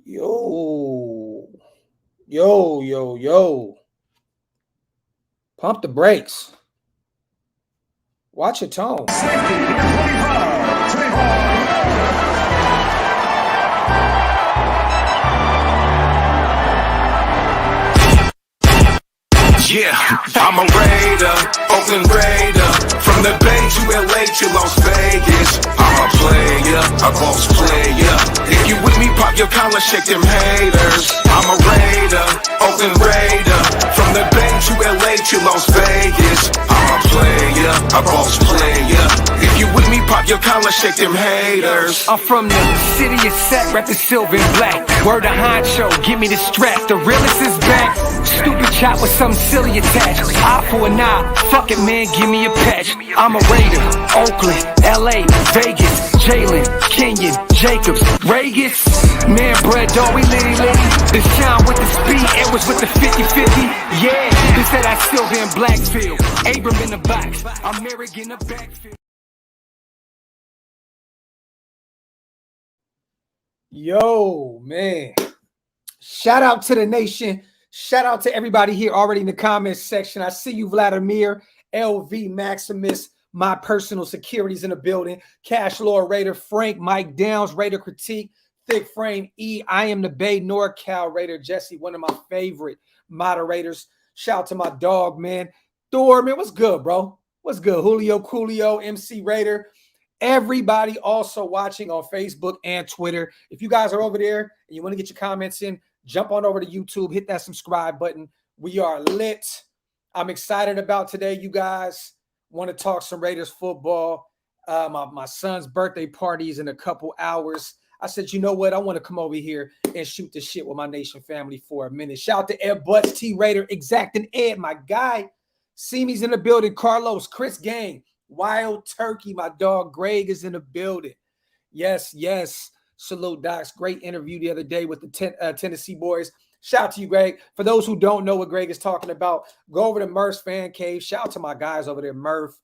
Yo, yo. Pump the brakes. Watch your tone. Yeah, I'm a Raider, Oakland Raider. From the Bay to LA to Las Vegas. I'm a player, a boss player. If you with me, pop your collar, shake them haters. I'm a Raider, Oakland Raider. From the Bay to LA to Las Vegas. I'm a player, a boss player. If you with me, pop your collar, shake them haters. I'm from the city of Sac, rap the silver and black. Word to honcho, give me the strap. The realest is back. Stupid chop with some silly attached. Eye for an eye, fuck it man, give me a patch. I'm a Raider, Oakland, LA, Vegas, Jalen, Kenyon, Jacobs, Regis. Man, bread dog, we litty. The shine with the speed, Edwards with the 50-50. Yeah, they said I still be in Blackfield. Abram in the box, I'm Merrick in the backfield. Yo, man. Shout out to the nation. Shout out to everybody here already in the comments section. I see you, Vladimir, LV Maximus, my personal securities in the building. Cash Lord Raider, Frank, Mike Downs, Raider Critique, Thick Frame E. I am the Bay NorCal Raider, Jesse, one of my favorite moderators. Shout out to my dog, man. Thor, man, what's good, bro? What's good? Julio Coolio, MC Raider. Everybody also watching on Facebook and Twitter. If you guys are over there and you want to get your comments in, jump on over to YouTube, hit that subscribe button. We are lit. I'm excited about today, you guys. Want to talk some Raiders football. My son's birthday party is in a couple hours. I said, you know what? I want to come over here and shoot the shit with my nation family for a minute. Shout out to Ed Butts, T Raider, Exacting Ed, my guy. Simi's in the building. Carlos, Chris Gang, Wild Turkey, my dog Greg is in the building. Yes. Salute, Docs. Great interview the other day with the Tennessee boys. Shout out to you, Greg. For those who don't know what Greg is talking about, go over to Murph's Fan Cave. Shout out to my guys over there, Murph,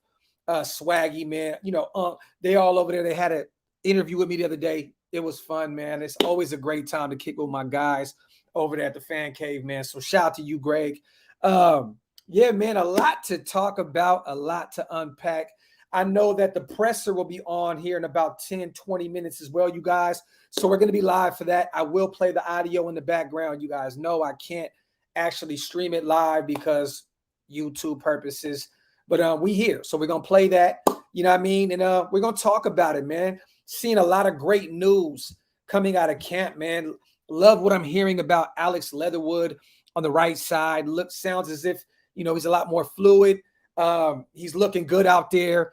Swaggy, man. You know, they all over there. They had an interview with me the other day. It was fun, man. It's always a great time to kick with my guys over there at the Fan Cave, man. So shout out to you, Greg. Yeah, man, a lot to talk about, a lot to unpack. I know that the presser will be on here in about 10, 20 minutes as well, you guys. So we're going to be live for that. I will play the audio in the background. You guys know I can't actually stream it live because YouTube purposes. But we here. So we're going to play that. You know what I mean? And we're going to talk about it, man. Seeing a lot of great news coming out of camp, man. Love what I'm hearing about Alex Leatherwood on the right side. Sounds as if, you know, he's a lot more fluid. He's looking good out there.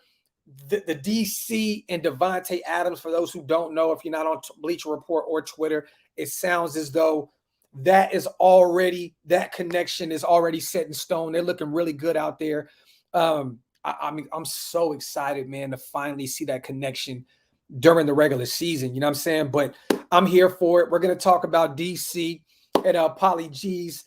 The DC and Devontae Adams, for those who don't know, if you're not on Bleacher Report or Twitter, it sounds as though that connection is already set in stone. They're looking really good out there. I'm so excited, man, to finally see that connection during the regular season. You know what I'm saying? But I'm here for it. We're going to talk about DC and Pauly G's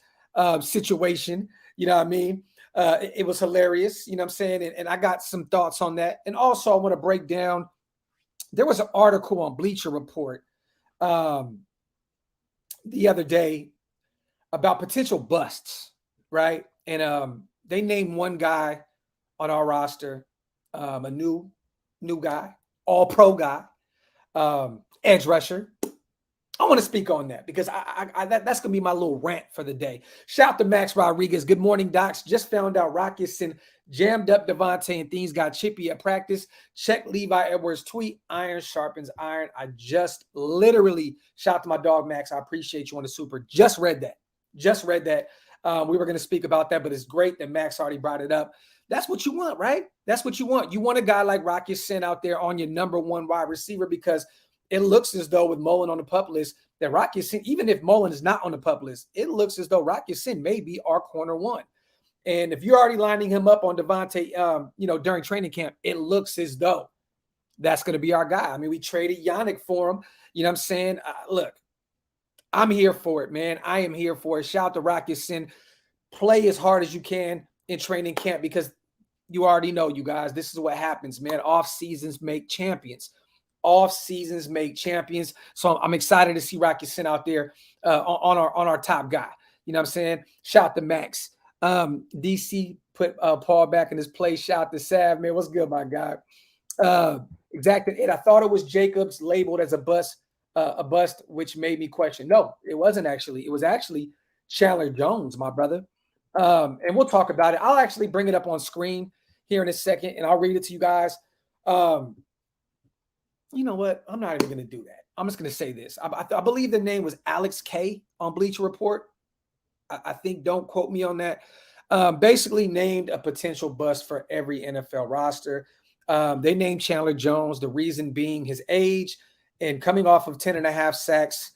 situation. You know what I mean? It was hilarious, you know what I'm saying? And I got some thoughts on that. And also I want to break down, there was an article on Bleacher Report the other day about potential busts, right? And they named one guy on our roster, a new guy, all pro guy, edge rusher. I want to speak on that because that's going to be my little rant for the day. Shout out to Max Rodriguez. Good morning, Docs. Just found out Rocketson jammed up Devontae and things got chippy at practice. Check Levi Edwards' tweet. Iron sharpens iron. I just literally, shout out to my dog, Max. I appreciate you on the super. Just read that. We were going to speak about that, but it's great that Max already brought it up. That's what you want, right? That's what you want. You want a guy like Rocketson out there on your number one wide receiver because it looks as though with Mullen on the PUP list that Rocketson, even if Mullen is not on the PUP list, it looks as though Rocketson may be our corner one. And if you're already lining him up on Devontae, during training camp, it looks as though that's going to be our guy. I mean, we traded Yannick for him. You know what I'm saying? Look, I'm here for it, man. I am here for it. Shout out to Rocketson. Play as hard as you can in training camp because you already know, you guys, this is what happens, man. Off seasons make champions. off seasons make champions. So I'm excited to see Rocky sent out there on our top guy. You know what I'm saying? Shout out to Max. DC put Paul back in his place. Shout out to Sav, man. What's good, my guy? Exactly. And I thought it was Jacobs labeled as a bust, which made me question. No, it wasn't actually. It was actually Chandler Jones, my brother. And we'll talk about it. I'll actually bring it up on screen here in a second, and I'll read it to you guys. You know what? I'm not even going to do that. I'm just going to say this. I believe the name was Alex K on Bleacher Report. I think, don't quote me on that. Basically named a potential bust for every NFL roster. They named Chandler Jones, the reason being his age and coming off of 10.5 sacks.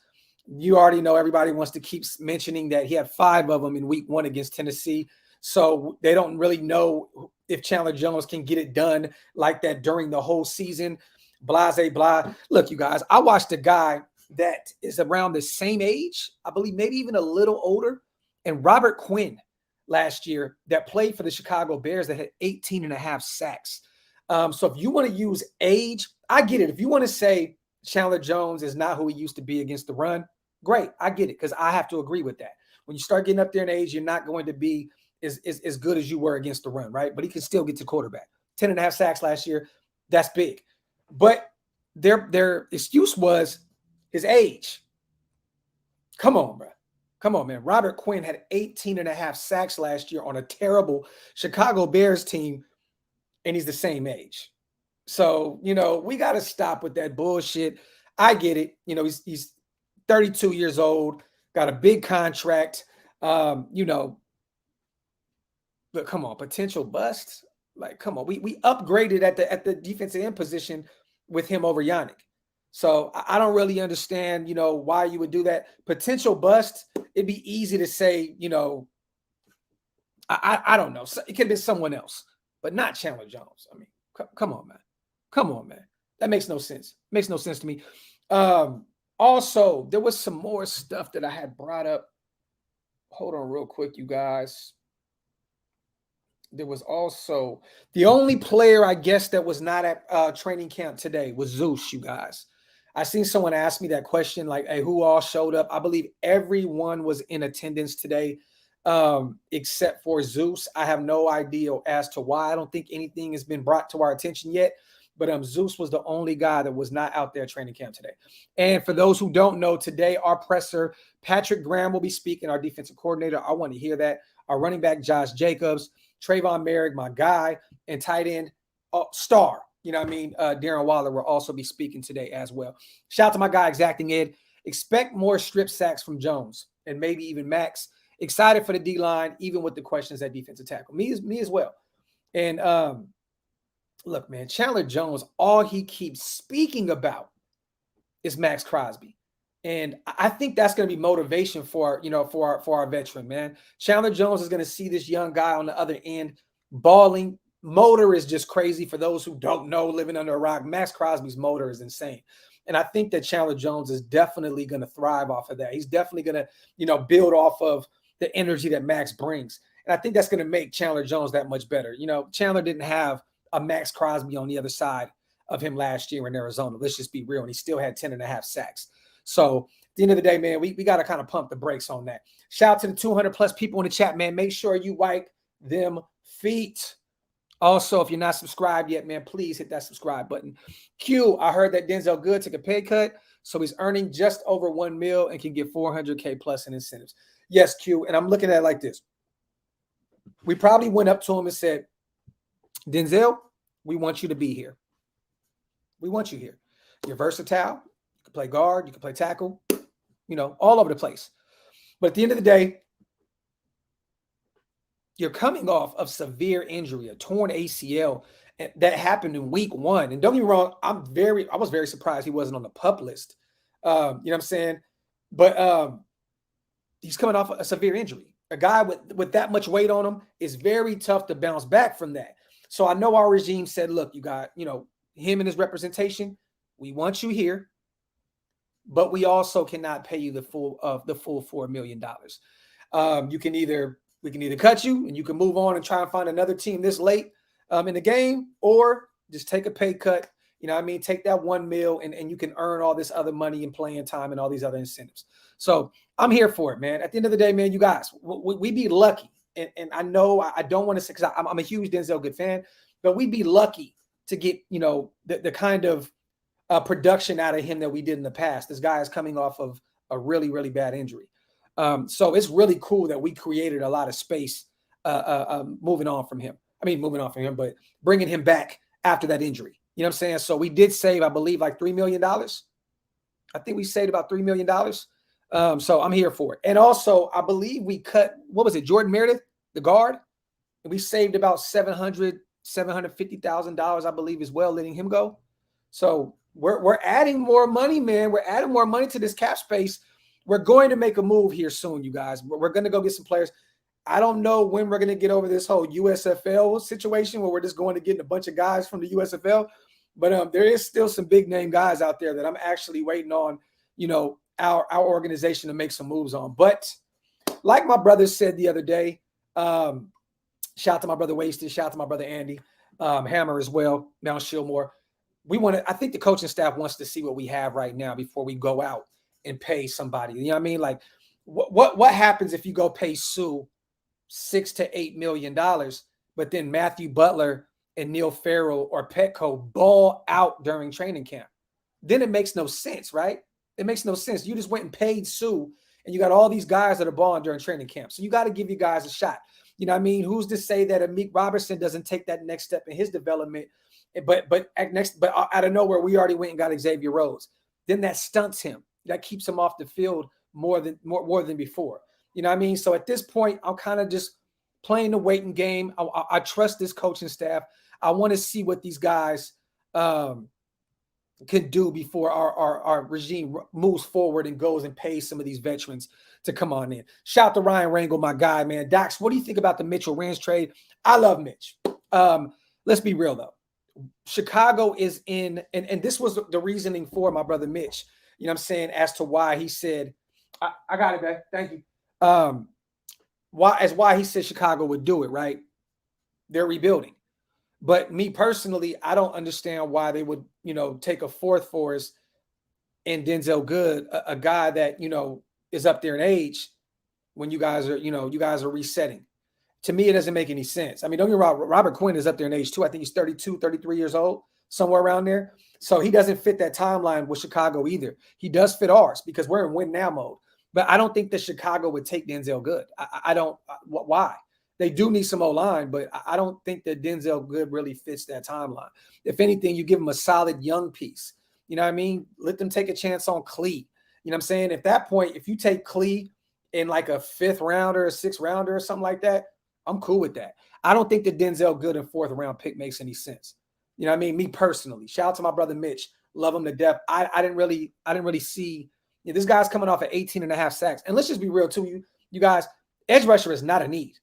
You already know everybody wants to keep mentioning that he had 5 of them in week 1 against Tennessee. So they don't really know if Chandler Jones can get it done like that during the whole season. Blase, blah. Look, you guys, I watched a guy that is around the same age, I believe maybe even a little older, and Robert Quinn last year that played for the Chicago Bears that had 18.5 sacks. So if you want to use age, I get it. If you want to say Chandler Jones is not who he used to be against the run, great. I get it, because I have to agree with that. When you start getting up there in age, you're not going to be as good as you were against the run, right? But he can still get to quarterback. 10.5 sacks last year, that's big. But their excuse was his age. Come on, bro. Come on, man. Robert Quinn had 18.5 sacks last year on a terrible Chicago Bears team, and he's the same age. So, you know, we got to stop with that bullshit. I get it. You know, he's 32 years old, got a big contract. You know, but come on, potential bust. Like, come on. We upgraded at the defensive end position with him over Yannick. So I don't really understand, you know, why you would do that. Potential bust, it'd be easy to say, you know, I don't know. It could have been someone else, but not Chandler Jones. I mean, come on, man. Come on, man. That makes no sense. Makes no sense to me. Also, there was some more stuff that I had brought up. Hold on real quick, you guys. There was also the only player, I guess, that was not at training camp today was Zeus, you guys. I seen someone ask me that question, like, hey, who all showed up? I believe everyone was in attendance today, except for Zeus. I have no idea as to why. I don't think anything has been brought to our attention yet, but Zeus was the only guy that was not out there training camp today. And for those who don't know, today our presser, Patrick Graham, will be speaking, our defensive coordinator. I want to hear that. Our running back, Josh Jacobs, Trayvon Merrick, my guy, and tight end star, you know what I mean? Darren Waller will also be speaking today as well. Shout out to my guy, Exacting Ed. Expect more strip sacks from Jones and maybe even Max. Excited for the D-line, even with the questions at defensive tackle. Me as well. And look, man, Chandler Jones, all he keeps speaking about is Max Crosby. And I think that's going to be motivation for, you know, for our veteran, man. Chandler Jones is going to see this young guy on the other end balling. Motor is just crazy. For those who don't know, living under a rock, Max Crosby's motor is insane. And I think that Chandler Jones is definitely going to thrive off of that. He's definitely going to, you know, build off of the energy that Max brings. And I think that's going to make Chandler Jones that much better. You know, Chandler didn't have a Max Crosby on the other side of him last year in Arizona. Let's just be real. And he still had 10.5 sacks. So at the end of the day, man, we got to kind of pump the brakes on that. Shout out to the 200 plus people in the chat, man. Make sure you wipe them feet. Also, if you're not subscribed yet, man, please hit that subscribe button. Q, I heard that Denzel Good took a pay cut, so he's earning just over $1 million and can get $400K plus in incentives. Yes, Q, and I'm looking at it like this. We probably went up to him and said, Denzel, we want you to be here. We want you here. You're versatile. You can play guard. You can play tackle. You know, all over the place. But at the end of the day, you're coming off of severe injury, a torn ACL that happened in week 1. And don't get me wrong, I was very surprised he wasn't on the PUP list. You know what I'm saying? But he's coming off a severe injury. A guy with that much weight on him is very tough to bounce back from that. So I know our regime said, look, you got, you know, him and his representation. We want you here, but we also cannot pay you the full $4 million. We can either cut you and you can move on and try and find another team this late in the game, or just take a pay cut You know what I mean? Take that $1 million and you can earn all this other money and playing time and all these other incentives. So I'm here for it, man. At the end of the day, man, you guys, we be lucky. And I know I don't want to say, because I'm a huge Denzel Good fan, but we'd be lucky to get, the kind of production out of him that we did in the past. This guy is coming off of a really, really bad injury. So it's really cool that we created a lot of space moving on from him, but bringing him back after that injury. You know what I'm saying? So we did save, I believe, like $3 million. I think we saved about $3 million. So I'm here for it. And also, I believe we cut, what was it, Jordan Meredith, the guard? And we saved about $750,000, I believe, as well, letting him go. So we're adding more money, man. We're adding more money to this cap space. We're going to make a move here soon, you guys. We're going to go get some players. I don't know when we're going to get over this whole USFL situation where we're just going to get a bunch of guys from the USFL. But there is still some big name guys out there that I'm actually waiting on, our organization to make some moves on. But like my brother said the other day, shout out to my brother Wasted, shout out to my brother Andy, Hammer as well, Mount Shillmore. I think the coaching staff wants to see what we have right now before we go out and pay somebody. You know what I mean? Like what happens if you go pay Sue $6 to $8 million, but then Matthew Butler and Neil Farrell or Petco ball out during training camp? Then it makes no sense, right? It makes no sense. You just went and paid Sue, and you got all these guys that are balling during training camp. So you got to give you guys a shot. You know what I mean? Who's to say that Amik Robertson doesn't take that next step in his development? But out of nowhere, we already went and got Xavier Rhodes. Then that stunts him. That keeps him off the field more than before. You know what I mean? So at this point, I'm kind of just playing the waiting game. I trust this coaching staff. I want to see what these guys can do before our regime moves forward and goes and pays some of these veterans to come on in. Shout out to Ryan Rangel, my guy, man. Dox, what do you think about the Mitchell Renz trade? I love Mitch. Let's be real, though. Chicago is in, and this was the reasoning for my brother Mitch, you know what I'm saying, as to why he said, I got it, man. Thank you. Why he said Chicago would do it, right? They're rebuilding. But me personally, I don't understand why they would, take a fourth for us in Denzel Good, a guy that, is up there in age when you guys are resetting. To me, it doesn't make any sense. I mean, don't get me wrong, Robert Quinn is up there in age too. I think he's 32, 33 years old, somewhere around there. So he doesn't fit that timeline with Chicago either. He does fit ours because we're in win now mode. But I don't think that Chicago would take Denzel Good. I don't. Why? They do need some O-line, but I don't think that Denzel Good really fits that timeline. If anything, you give him a solid young piece. You know what I mean? Let them take a chance on Clee. You know what I'm saying? At that point, if you take Clee in like a 5th rounder, a 6th rounder or something like that, I'm cool with that. I don't think the Denzel Good and 4th round pick makes any sense. You know what I mean? Me personally. Shout out to my brother Mitch. Love him to death. I didn't really see this guy's coming off at 18.5 sacks. And let's just be real too, you guys, edge rusher is not a need.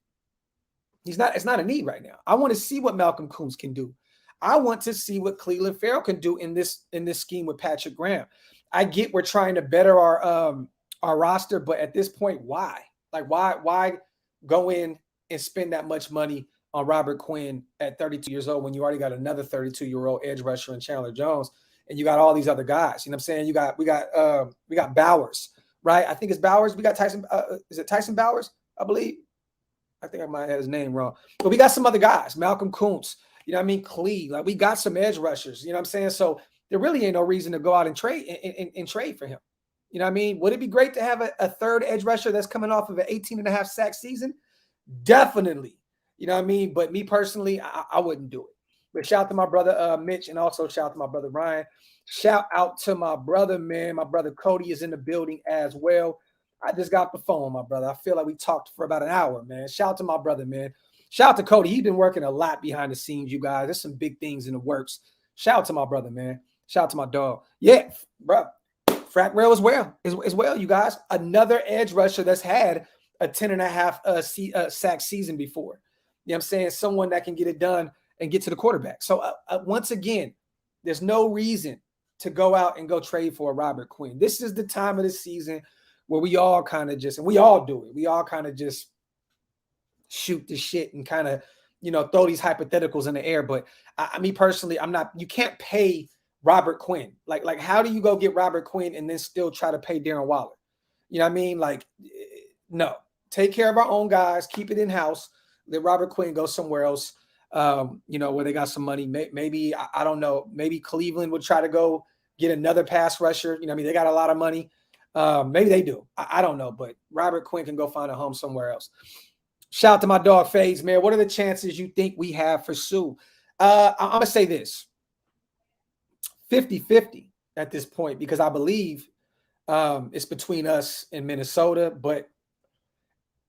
It's not a need right now. I want to see what Malcolm Coons can do. I want to see what Cleveland Farrell can do in this scheme with Patrick Graham. I get we're trying to better our roster, but at this point, why? Like, why go in and spend that much money on Robert Quinn at 32 years old when you already got another 32-year-old edge rusher in Chandler Jones, and you got all these other guys? You know what I'm saying? We got Bowers, right? I think it's Bowers. We got Tyson. Is it Tyson Bowers? I believe. I think I might have his name wrong, but we got some other guys. Malcolm Kuntz. You know what I mean? Clee. Like, we got some edge rushers. You know what I'm saying? So there really ain't no reason to go out and trade and trade for him. You know what I mean? Would it be great to have a third edge rusher that's coming off of an 18.5 sack season? Definitely. You know what I mean? But me personally, I wouldn't do it. But shout out to my brother Mitch, and also shout out to my brother Ryan. Shout out to my brother, man. My brother Cody is in the building as well. I just got the phone, my brother. I feel like we talked for about an hour, man. Shout out to my brother, man. Shout out to Cody. He's been working a lot behind the scenes, you guys. There's some big things in the works. Shout out to my brother, man. Shout out to my dog. Yeah, bro. Frack Rail as well, you guys. Another edge rusher that's had a 10.5 sack season before. You know what I'm saying? Someone that can get it done and get to the quarterback. So once again, there's no reason to go out and go trade for a Robert Quinn. This is the time of the season where we all kind of just, and we all do it, we all kind of just shoot the shit and kind of, throw these hypotheticals in the air. But me personally, I'm not, you can't pay Robert Quinn. Like how do you go get Robert Quinn and then still try to pay Darren Waller? You know what I mean? Like, no. Take care of our own guys. Keep it in-house. Let Robert Quinn go somewhere else, you know, where they got some money. Maybe, I don't know, maybe Cleveland would try to go get another pass rusher. You know what I mean? They got a lot of money. Maybe they do. I don't know, but Robert Quinn can go find a home somewhere else. Shout out to my dog Fades, man. What are the chances you think we have for Sue? I'm going to say this. 50-50 at this point, because I believe it's between us and Minnesota. But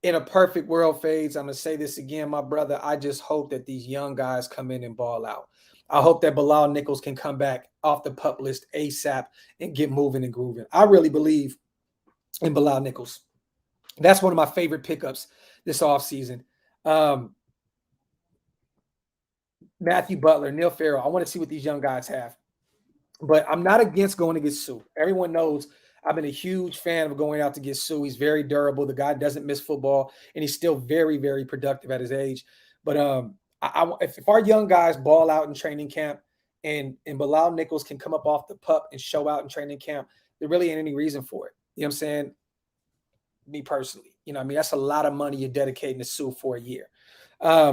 in a perfect world, Fades, I'm going to say this again, my brother. I just hope that these young guys come in and ball out. I hope that Bilal Nichols can come back off the PUP list ASAP and get moving and grooving. I really believe in Bilal Nichols. That's one of my favorite pickups this offseason. Matthew Butler, Neil Farrell. I want to see what these young guys have. But I'm not against going to get Sue. Everyone knows I've been a huge fan of going out to get Sue. He's very durable. The guy doesn't miss football, and he's still very, very productive at his age. But if our young guys ball out in training camp and Bilal Nichols can come up off the PUP and show out in training camp, there really ain't any reason for it. You know what I'm saying? Me personally. You know what I mean? That's a lot of money you're dedicating to Sue for a year.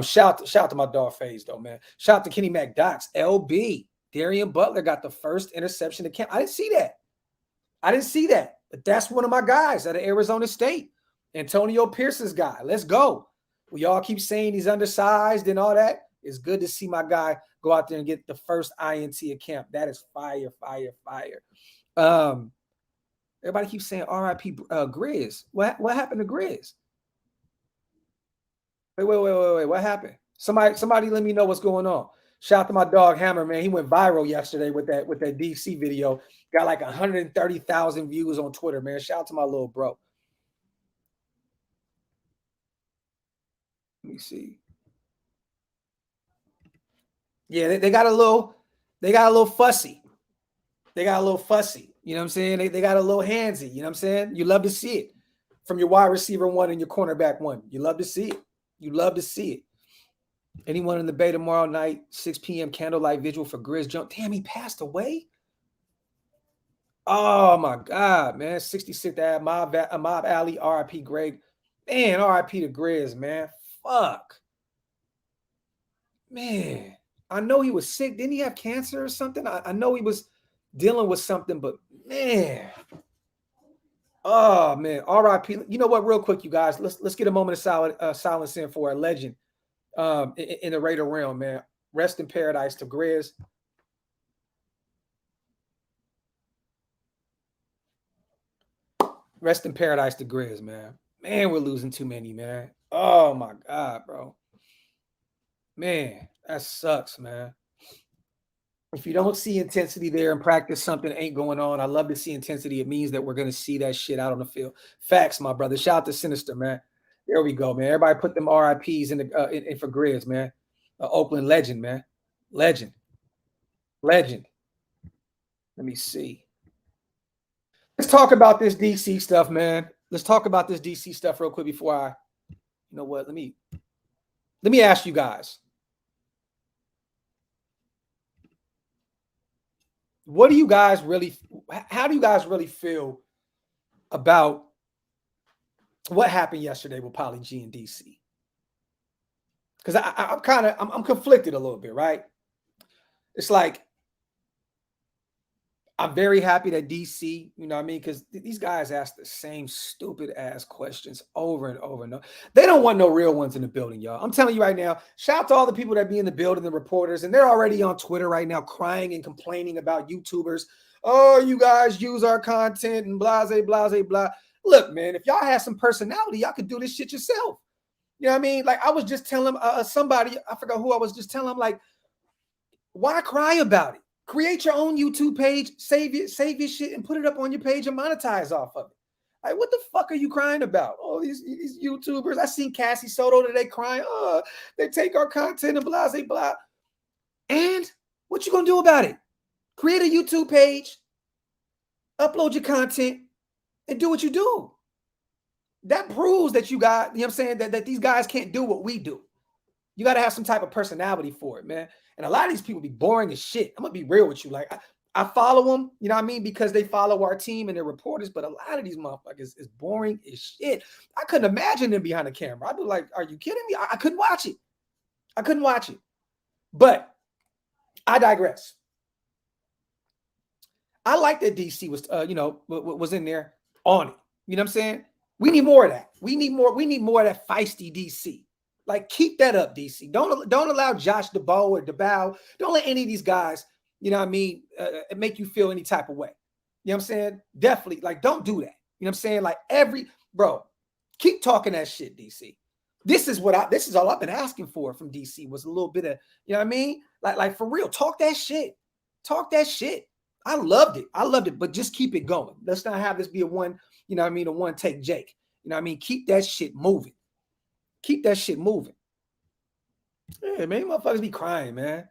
Shout out to my dog Faze, though, man. Shout out to Kenny McDox. LB. Darian Butler got the first interception of camp. I didn't see that. But that's one of my guys out of Arizona State. Antonio Pierce's guy. Let's go. We all keep saying he's undersized and all that. It's good to see my guy go out there and get the first INT of camp. That is fire, fire, fire. Everybody keeps saying RIP Grizz. What happened to Grizz? Wait. What happened? Somebody let me know what's going on. Shout out to my dog Hammer, man. He went viral yesterday with that DC video. Got like 130,000 views on Twitter, man. Shout out to my little bro. Let me see. Yeah, they got a little fussy. They got a little fussy. You know what I'm saying? They got a little handsy. You know what I'm saying? You love to see it from your wide receiver one and your cornerback one. You love to see it. You love to see it. Anyone in the Bay tomorrow night, 6 p.m. candlelight vigil for Grizz jump. Damn, he passed away. Oh my God, man. 66th Ave, Mob Alley, RIP Greg. Man, RIP to Grizz, man. Fuck. Man, I know he was sick. Didn't he have cancer or something? I know he was dealing with something, but man. Oh man, RIP. You know what? Real quick, you guys, let's get a moment of silence in for a legend. In the Raider realm, man. Rest in paradise to Grizz. Rest in paradise to Grizz, man. Man, we're losing too many, man. Oh my God, bro. Man, that sucks, man. If you don't see intensity there in practice, something ain't going on. I love to see intensity. It means that we're going to see that shit out on the field. Facts, my brother. Shout out to Sinister, man. There we go, man. Everybody put them RIPs in for Grizz, man. Oakland legend, man. Legend. Let me see. Let's talk about this DC stuff, man. Let's talk about this DC stuff real quick before I, you know what? Let me ask you guys. How do you guys really feel about what happened yesterday with Polly G and DC? Because I'm conflicted a little bit, right? It's like I'm very happy that DC, you know what I mean? Because these guys ask the same stupid ass questions over and over and over. They don't want no real ones in the building, y'all. I'm telling you right now, shout out to all the people that be in the building, the reporters, and they're already on Twitter right now crying and complaining about YouTubers. Oh, you guys use our content and blah, blah, blah, blah. Look, man, if y'all had some personality, y'all could do this shit yourself. You know what I mean? Like I was just telling somebody, I forgot who I was just telling, like, why cry about it? Create your own YouTube page, save your shit, and put it up on your page and monetize off of it. Like, what the fuck are you crying about? Oh, these YouTubers. I seen Cassie Soto today crying. Oh, they take our content and blah, blah. And what you gonna do about it? Create a YouTube page, upload your content, and do what you do. That proves that you got, you know what I'm saying, that these guys can't do what we do. You got to have some type of personality for it, man. And a lot of these people be boring as shit. I'm going to be real with you. Like, I follow them, you know what I mean, because they follow our team and they're reporters. But a lot of these motherfuckers is boring as shit. I couldn't imagine them behind the camera. I'd be like, "Are you kidding me?" I couldn't watch it. I couldn't watch it. But I digress. I like that DC was, was in there on it. You know what I'm saying? We need more of that. We need more of that feisty DC. Like, keep that up, DC. Don't allow Josh DeBow or DeBow. Don't let any of these guys, you know what I mean, make you feel any type of way. You know what I'm saying? Definitely, like, don't do that. You know what I'm saying? Like, keep talking that shit, DC. This is all I've been asking for from DC was a little bit of, you know what I mean? Like for real, talk that shit. Talk that shit. I loved it, but just keep it going. Let's not have this be a one, you know what I mean, a one take Jake. You know what I mean? Keep that shit moving. Keep that shit moving. Yeah, man, motherfuckers be crying, man.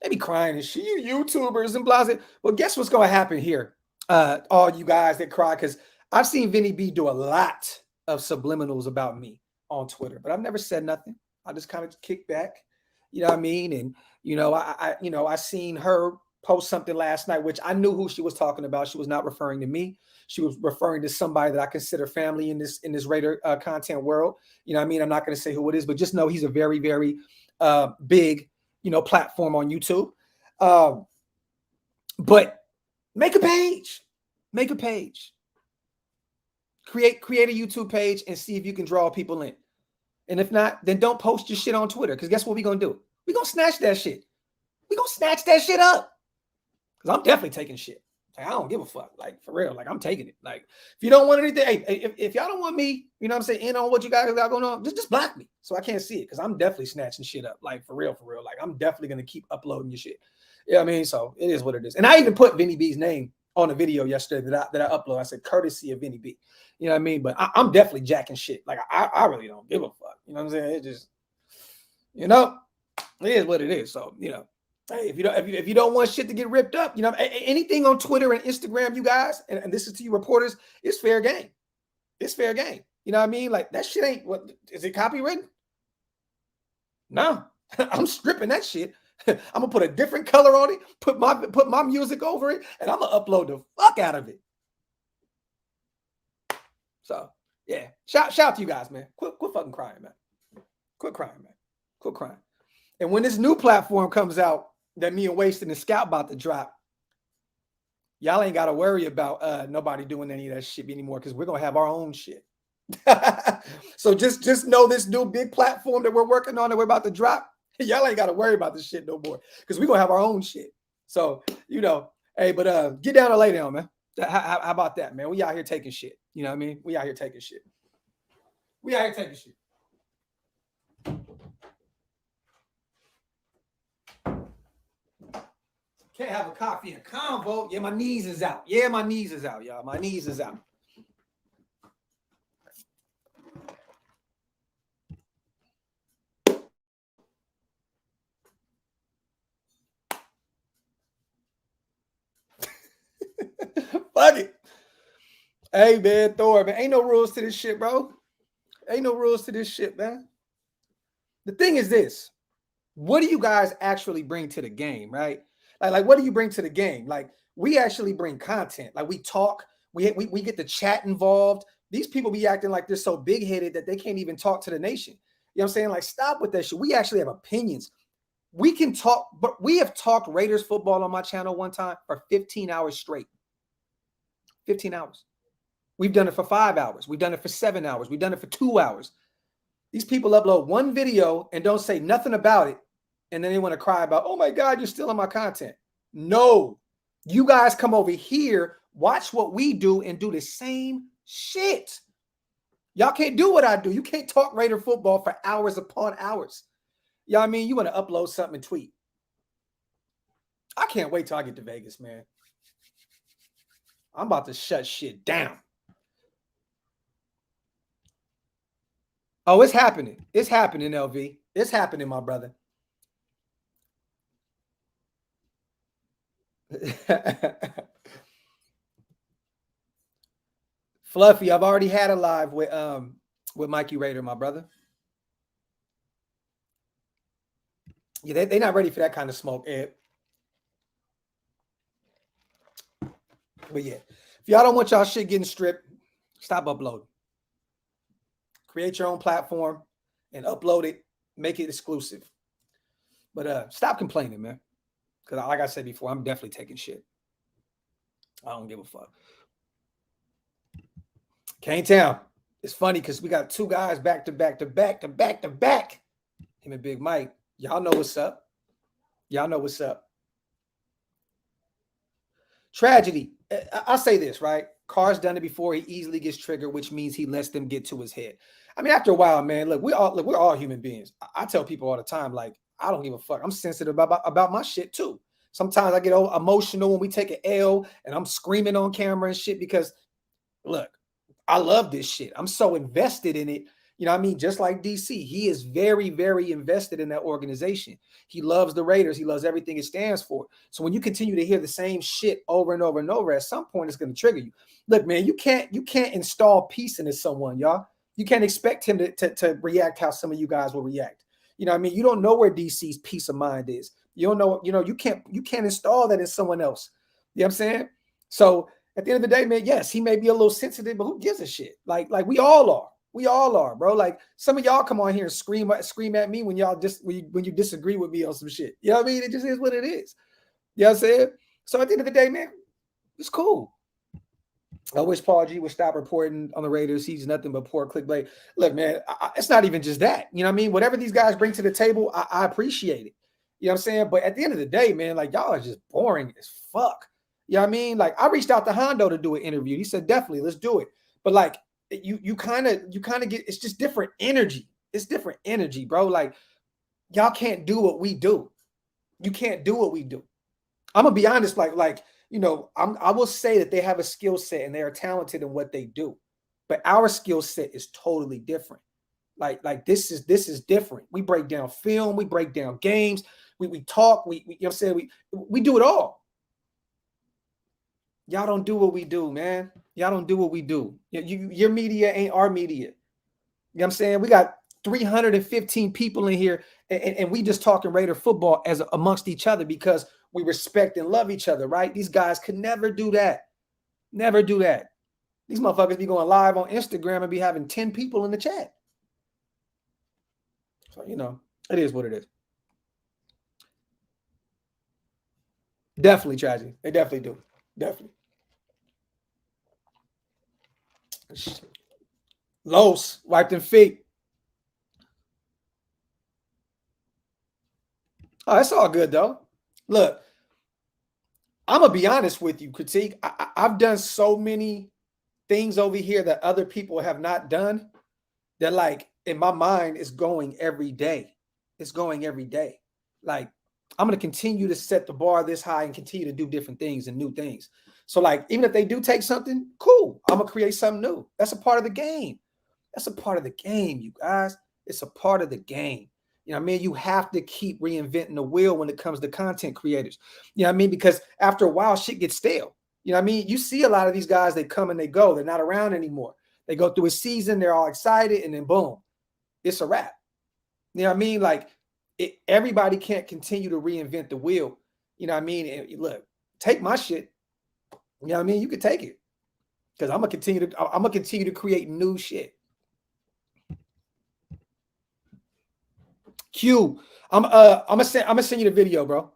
They be crying and shit. You YouTubers and blah. Well, guess what's going to happen here? All you guys that cry, because I've seen Vinny B do a lot of subliminals about me on Twitter, but I've never said nothing. I just kind of kick back, you know what I mean? And, I seen her post something last night, which I knew who she was talking about. She was not referring to me. She was referring to somebody that I consider family in this Raider content world. You know what I mean? I'm not going to say who it is, but just know he's a very, very big, platform on YouTube. But make a page. Make a page. Create a YouTube page and see if you can draw people in. And if not, then don't post your shit on Twitter. Because guess what we're going to do? We're going to snatch that shit. We're going to snatch that shit up. Because I'm definitely taking shit. Like, I don't give a fuck. Like, for real. Like, I'm taking it. Like, if you don't want anything, hey, if y'all don't want me, you know what I'm saying, in on what you guys got going on, just block me so I can't see it. Because I'm definitely snatching shit up. Like, for real. Like, I'm definitely going to keep uploading your shit. You know what I mean? So, it is what it is. And I even put Vinny B's name on a video yesterday that I upload. I said, courtesy of Vinny B. You know what I mean? But I'm definitely jacking shit. Like, I really don't give a fuck. You know what I'm saying? It just, it is what it is. So, hey, if you don't want shit to get ripped up, anything on Twitter and Instagram, you guys, and this is to you reporters, it's fair game. It's fair game. You know what I mean? Like, that shit ain't, what is it, copywritten? No. I'm stripping that shit. I'm gonna put a different color on it, put my music over it, and I'm gonna upload the fuck out of it. So yeah, shout out to you guys, man. Quit fucking crying, man. Quit crying, man. Quit crying. And when this new platform comes out that me and Wasted and Scout about to drop, y'all ain't got to worry about nobody doing any of that shit anymore, because we're gonna have our own shit. So just know this new big platform that we're working on that we're about to drop, y'all ain't got to worry about this shit no more, because we're gonna have our own shit. So hey, but get down and lay down, man. How about that, man? We out here taking shit. You know what I mean? We out here taking shit. We out here taking shit. Can't have a coffee and convo. Yeah, my knees is out. Yeah, my knees is out, y'all. My knees is out. Fuck it. Hey, man, Thor, man. Ain't no rules to this shit, bro. Ain't no rules to this shit, man. The thing is this. What do you guys actually bring to the game, right? Like what do you bring to the game? Like, we actually bring content. Like, we talk. We get the chat involved. These people be acting like they're so big-headed that they can't even talk to the nation. You know what I'm saying? Like, stop with that shit. We actually have opinions. We can talk, but we have talked Raiders football on my channel one time for 15 hours straight. 15 hours. We've done it for 5 hours. We've done it for 7 hours. We've done it for 2 hours. These people upload one video and don't say nothing about it. And then they want to cry about, oh my God, you're stealing my content. No, you guys come over here, watch what we do, and do the same shit. Y'all can't do what I do. You can't talk Raider football for hours upon hours. You know what I mean? You want to upload something and tweet. I can't wait till I get to Vegas, man. I'm about to shut shit down. Oh, it's happening. It's happening, LV. It's happening, my brother. Fluffy, I've already had a live with Mikey Raider, my brother. Yeah, they're not ready for that kind of smoke, Ed. But yeah, if y'all don't want y'all shit getting stripped, stop uploading. Create your own platform and upload it. Make it exclusive. But stop complaining, man. Because like I said before, I'm definitely taking shit. I don't give a fuck. K-Town. It's funny because we got two guys back to back. Him and Big Mike. Y'all know what's up. Y'all know what's up. Tragedy. I'll say this, right? Carr's done it before. He easily gets triggered, which means he lets them get to his head. I mean, after a while, man, look, we're all human beings. I tell people all the time, like, I don't give a fuck. I'm sensitive about my shit too. Sometimes I get emotional when we take an L and I'm screaming on camera and shit because, look, I love this shit. I'm so invested in it. You know what I mean? Just like DC, he is very, very invested in that organization. He loves the Raiders. He loves everything it stands for. So when you continue to hear the same shit over and over and over, at some point it's going to trigger you. Look, man, you can't install peace into someone, y'all. You can't expect him to react how some of you guys will react. You know what I mean? You don't know where DC's peace of mind is. You don't know, you can't install that in someone else. You know what I'm saying? So at the end of the day, man, yes, he may be a little sensitive, but who gives a shit? Like we all are. We all are, bro. Like some of y'all come on here and scream at me when y'all when you disagree with me on some shit. You know what I mean? It just is what it is. You know what I'm saying? So at the end of the day, man, it's cool. I wish Paul G would stop reporting on the Raiders. He's nothing but poor clickbait. Look, man, it's not even just that. You know what I mean? Whatever these guys bring to the table, I appreciate it. You know what I'm saying? But at the end of the day, man, like y'all are just boring as fuck. You know what I mean? Like I reached out to Hondo to do an interview. He said, definitely, let's do it. But like you kind of get, it's just different energy. It's different energy, bro. Like y'all can't do what we do. You can't do what we do. I'm gonna be honest, like you know, I will say that they have a skill set and they are talented in what they do, but our skill set is totally different. Like this is different. We break down film, we break down games, we talk, we you know what I'm saying, we do it all. Y'all don't do what we do, man. Y'all don't do what we do. Your media ain't our media. You know what I'm saying? We got 315 people in here, and we just talking Raider football as amongst each other because we respect and love each other, right? These guys could never do that. Never do that. These motherfuckers be going live on Instagram and be having 10 people in the chat. So, you know, it is what it is. Definitely tragedy. They definitely do. Definitely. Los, wipe them feet. Oh, it's all good, though. Look, I'm going to be honest with you, Critique. I've done so many things over here that other people have not done that, like, in my mind, is going every day. It's going every day. Like, I'm going to continue to set the bar this high and continue to do different things and new things. So, like, even if they do take something, cool. I'm going to create something new. That's a part of the game. That's a part of the game, you guys. It's a part of the game. You know what I mean? You have to keep reinventing the wheel when it comes to content creators. You know what I mean? Because after a while, shit gets stale. You know what I mean? You see a lot of these guys, they come and they go. They're not around anymore. They go through a season, they're all excited, and then boom, it's a wrap. You know what I mean? Like, everybody can't continue to reinvent the wheel. You know what I mean? And look, take my shit. You know what I mean? You can take it. Because I'm gonna continue to create new shit. Q, I'm gonna send you the video, bro.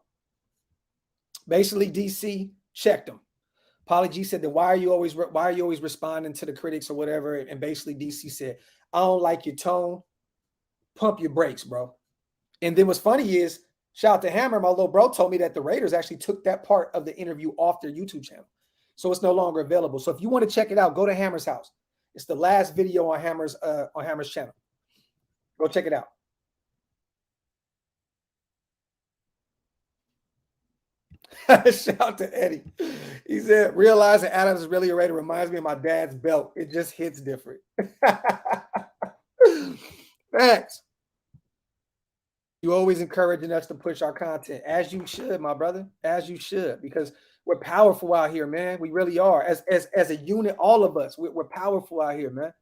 Basically, DC checked them. Polly G said that why are you always responding to the critics or whatever? And basically, DC said, I don't like your tone. Pump your brakes, bro. And then what's funny is, shout out to Hammer, my little bro told me that the Raiders actually took that part of the interview off their YouTube channel. So it's no longer available. So if you want to check it out, go to Hammer's house. It's the last video on Hammer's channel. Go check it out. Shout out to Eddie. He said, realizing Adams is really a Raider reminds me of my dad's belt. It just hits different. Thanks. You always encouraging us to push our content, as you should, my brother, as you should, because we're powerful out here, man. We really are. As a unit, all of us, we're powerful out here, man.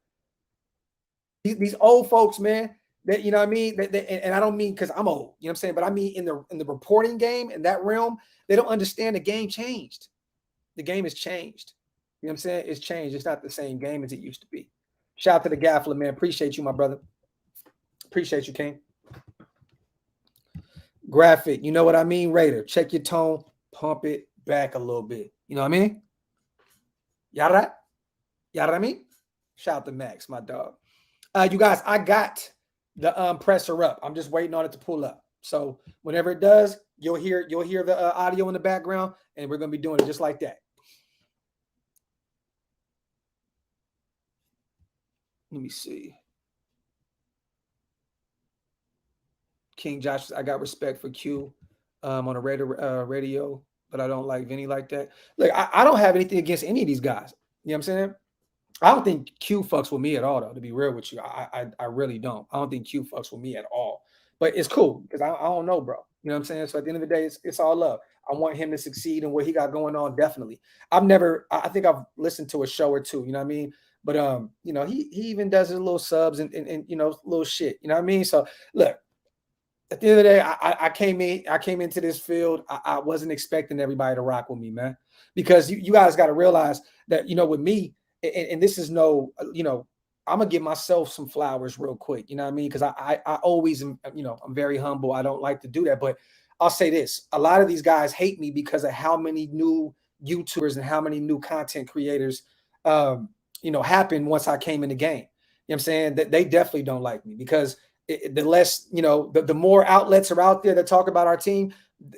These old folks, man, that, you know what I mean? And I don't mean because I'm old, you know what I'm saying? But I mean in the reporting game, in that realm, they don't understand the game changed. The game has changed. You know what I'm saying? It's changed. It's not the same game as it used to be. Shout out to the Gaffler, man. Appreciate you, my brother. Appreciate you, King. Graphk, you know what I mean, Raider? Check your tone, pump it back a little bit. You know what I mean? Yara? Yara I mean? Shout out to Max, my dog. You guys, I got the presser up. I'm just waiting on it to pull up. So whenever it does, you'll hear the audio in the background, and we're gonna be doing it just like that. Let me see. King Josh, I got respect for Q on a radio, but I don't like Vinny like that. Look, I don't have anything against any of these guys. You know what I'm saying? I don't think Q fucks with me at all, though, to be real with you. I really don't. I don't think Q fucks with me at all. But it's cool because I don't know, bro. You know what I'm saying? So at the end of the day, it's all love. I want him to succeed in what he got going on, definitely. I think I've listened to a show or two, you know what I mean? But you know, he even does his little subs and you know, little shit. You know what I mean? So look, at the end of the day, I came into this field. I wasn't expecting everybody to rock with me, man. Because you guys got to realize that, you know, with me, and this is no, you know, I'm gonna give myself some flowers real quick. You know what I mean? Because I always am, you know, I'm very humble. I don't like to do that. But I'll say this: a lot of these guys hate me because of how many new YouTubers and how many new content creators, you know, happened once I came in the game. You know what I'm saying? That they definitely don't like me because the less, you know, the more outlets are out there that talk about our team,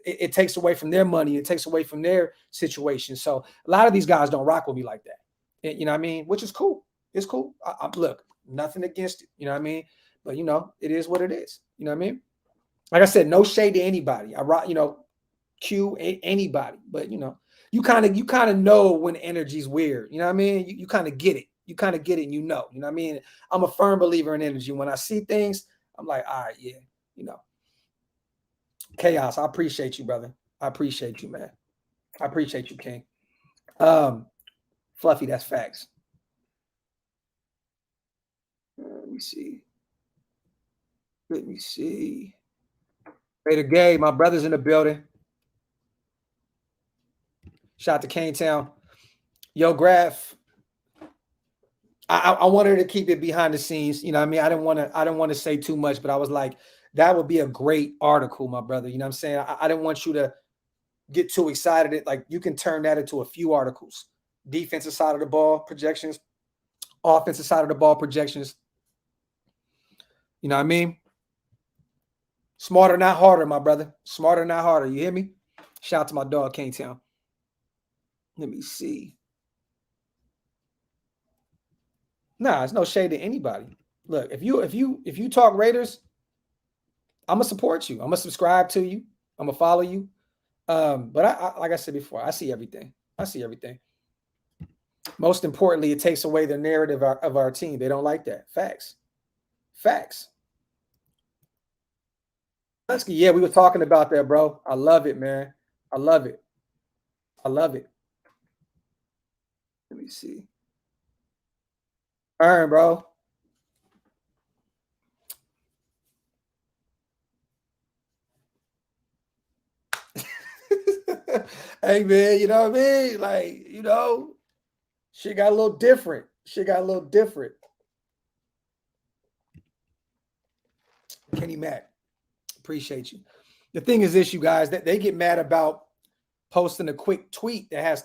it takes away from their money. It takes away from their situation. So a lot of these guys don't rock with me like that. You know what I mean? Which is cool. It's cool. Look, nothing against it. You know what I mean? But, you know, it is what it is. You know what I mean? Like I said, no shade to anybody. I rock, you know, Q, anybody. But, you know, you kind of know when energy's weird. You know what I mean? You kind of get it. You kind of get it and you know. You know what I mean? I'm a firm believer in energy. When I see things, I'm like, all right, yeah, you know. Chaos, I appreciate you, brother. I appreciate you, man. I appreciate you, King. Fluffy, that's facts. Let me see. Let me see. Raider Gay, my brother's in the building. Shout out to Cane Town. Yo, Graphk. I wanted to keep it behind the scenes. You know what I mean? I didn't want to say too much, but I was like, that would be a great article, my brother. You know what I'm saying? I didn't want you to get too excited. Like, you can turn that into a few articles. Defensive side of the ball projections, offensive side of the ball projections. You know what I mean? Smarter, not harder, my brother. Smarter, not harder. You hear me? Shout out to my dog, Cane Town. Let me see. Nah, it's no shade to anybody. Look, if you talk Raiders, I'm gonna support you. I'm gonna subscribe to you. I'm gonna follow you. But I like I said before, I see everything. I see everything. Most importantly, it takes away the narrative of our team. They don't like that. Facts. Facts. Yeah, we were talking about that, bro. I love it, man. I love it. I love it. Let me see. Earn, bro. Hey, man, you know what I mean? Like, you know, shit got a little different. Shit got a little different. Kenny Mack, appreciate you. The thing is this, you guys, that they get mad about posting a quick tweet that has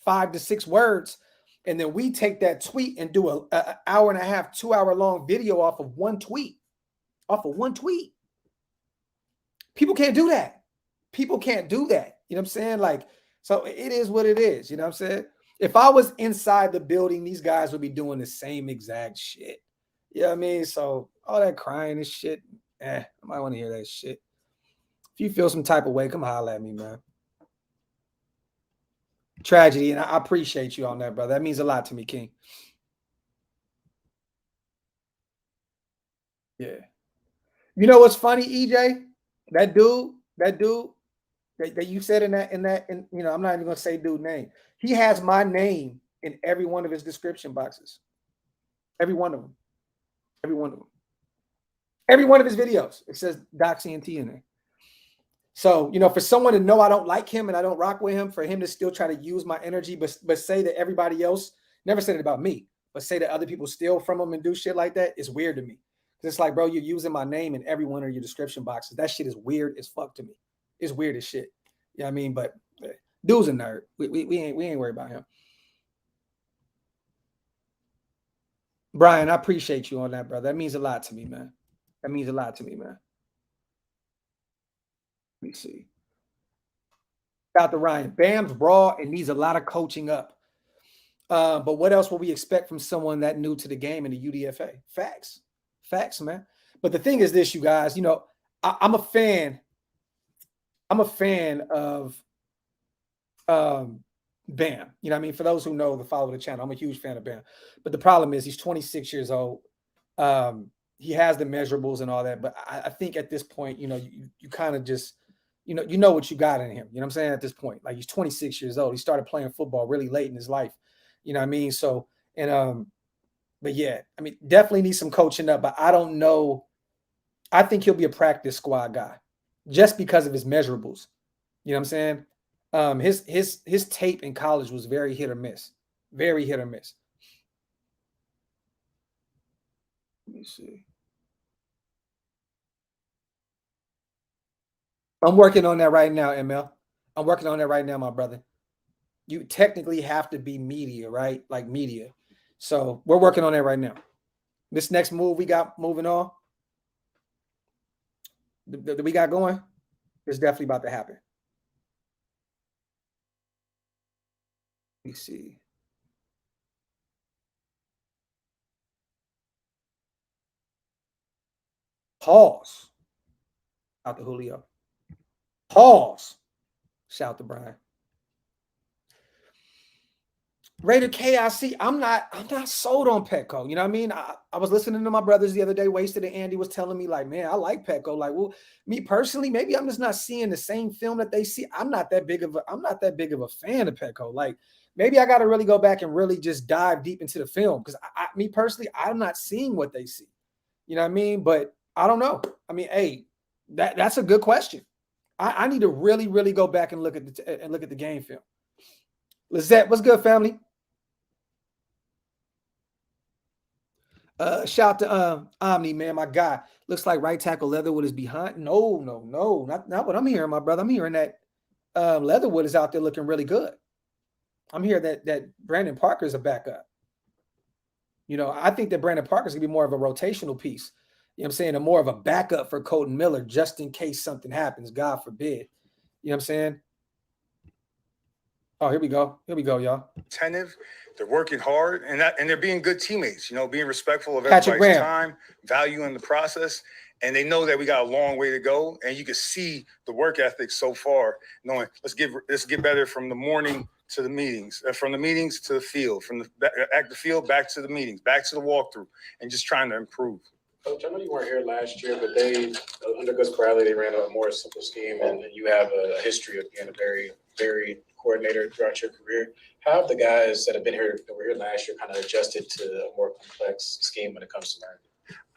5 to 6 words, and then we take that tweet and do an hour and a half, 2 hour long video off of one tweet. Off of one tweet. People can't do that. People can't do that. You know what I'm saying? Like, so it is what it is. You know what I'm saying? If I was inside the building, these guys would be doing the same exact shit. You know what I mean? So all that crying and shit, I might want to hear that shit. If you feel some type of way, come holler at me, man. Tragedy, and I appreciate you on that, brother. That means a lot to me, King. Yeah. You know what's funny, EJ? That dude that you said in you know, I'm not even gonna say dude's name. He has my name in every one of his description boxes. Every one of them. Every one of them. Every one of his videos. It says DOX ENT in there. So, you know, for someone to know I don't like him and I don't rock with him, for him to still try to use my energy, but say that everybody else, never said it about me, but say that other people steal from him and do shit like that, is weird to me. It's like, bro, you're using my name in every one of your description boxes. That shit is weird as fuck to me. It's weird as shit. You know what I mean? But dude's a nerd. We ain't worried about him. Brian, I appreciate you on that, brother. That means a lot to me, man. That means a lot to me, man. Let me see. Shout out to Ryan. Bam's raw and needs a lot of coaching up. But what else will we expect from someone that new to the game in the UDFA? Facts. Facts, man. But the thing is this, you guys, you know, I'm a fan. I'm a fan of Bam. You know what I mean? For those who know, the follow the channel, I'm a huge fan of Bam. But the problem is he's 26 years old. He has the measurables and all that. But I think at this point, you know, you kind of just, you know what you got in him. You know what I'm saying? At this point, like, he's 26 years old. He started playing football really late in his life. You know what I mean? So, and but yeah, I mean, definitely needs some coaching up, but I don't know. I think he'll be a practice squad guy just because of his measurables. You know what I'm saying? His tape in college was very hit or miss. Very hit or miss. Let me see. I'm working on that right now, ML. I'm working on that right now, my brother. You technically have to be media, right? Like media. So we're working on that right now. This next move we got moving on, that we got going, is definitely about to happen. Let me see. Pause. Out to Julio. Pause. Shout to Brian. Raider KIC, I'm not sold on Petco. You know what I mean? I was listening to my brothers the other day, Wasted, and Andy was telling me, like, man, I like Petco. Like, well, me personally, maybe I'm just not seeing the same film that they see. I'm not that big of a fan of Petco. Like, maybe I got to really go back and really just dive deep into the film, because me personally, I'm not seeing what they see. You know what I mean? But I don't know. I mean, hey, that's a good question. I need to really, really go back and look at the game film. Lizette, what's good, family? Shout to Omni, man, my guy. Looks like right tackle Leatherwood is behind. No, not what I'm hearing, my brother. I'm hearing that Leatherwood is out there looking really good. I'm hearing that Brandon Parker is a backup. You know, I think that Brandon Parker is gonna be more of a rotational piece. You know what I'm saying? More of a backup for Colton Miller, just in case something happens, God forbid. You know what I'm saying? Oh, here we go. Here we go, y'all. Attentive, they're working hard, and they're being good teammates, you know, being respectful of everybody's time, valuing the process, and they know that we got a long way to go, and you can see the work ethic so far, knowing let's get better from the morning to the meetings, from the meetings to the field, from the field back to the meetings, back to the walkthrough, and just trying to improve. Coach, I know you weren't here last year, but under Gus Bradley, they ran a more simple scheme, and you have a history of being a very varied coordinator throughout your career. How have the guys that were here last year kind of adjusted to a more complex scheme when it comes to learning?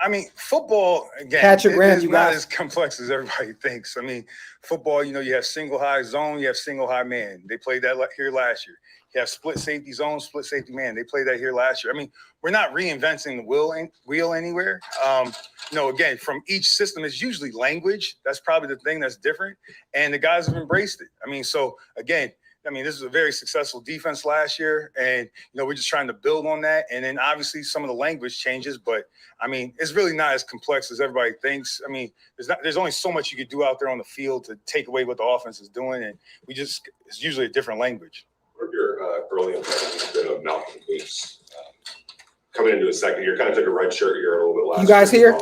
I mean, football, again, Patrick Renz, is not as complex as everybody thinks. I mean, football, you know, you have single high zone, you have single high man. They played that here last year. You have split safety zone, split safety man. They played that here last year. I mean, we're not reinventing the wheel anywhere. You know, again, from each system is usually language. That's probably the thing that's different. And the guys have embraced it. I mean, so again, this is a very successful defense last year, and you know we're just trying to build on that. And then obviously some of the language changes, but I mean it's really not as complex as everybody thinks. I mean there's only so much you could do out there on the field to take away what the offense is doing, and it's usually a different language. One of your early impressions of Malcolm Case coming into his second year, kind of took a red shirt here a little bit last. You guys here?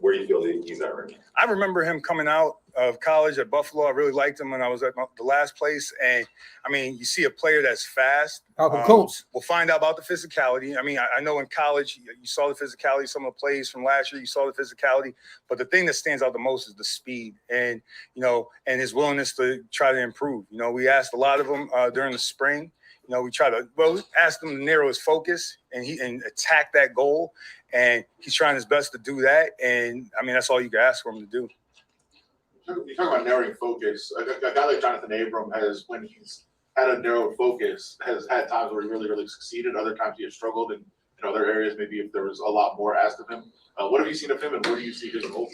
Where do you feel that he's at right now? I remember him coming out of college at Buffalo. I really liked him when I was at the last place. And I mean, you see a player that's fast. We'll find out about the physicality. I mean, I know in college, you saw the physicality, some of the plays from last year, you saw the phicality, but the thing that stands out the most is the speed and, you know, and his willingness to try to improve. You know, we asked a lot of him during the spring. You know, we asked him to narrow his focus and attack that goal. And he's trying his best to do that. And I mean, that's all you can ask for him to do. You talk about narrowing focus. A guy like Jonathan Abram has, when he's had a narrow focus, has had times where he really, really succeeded. Other times he has struggled in other areas. Maybe if there was a lot more asked of him. What have you seen of him, and where do you see his role?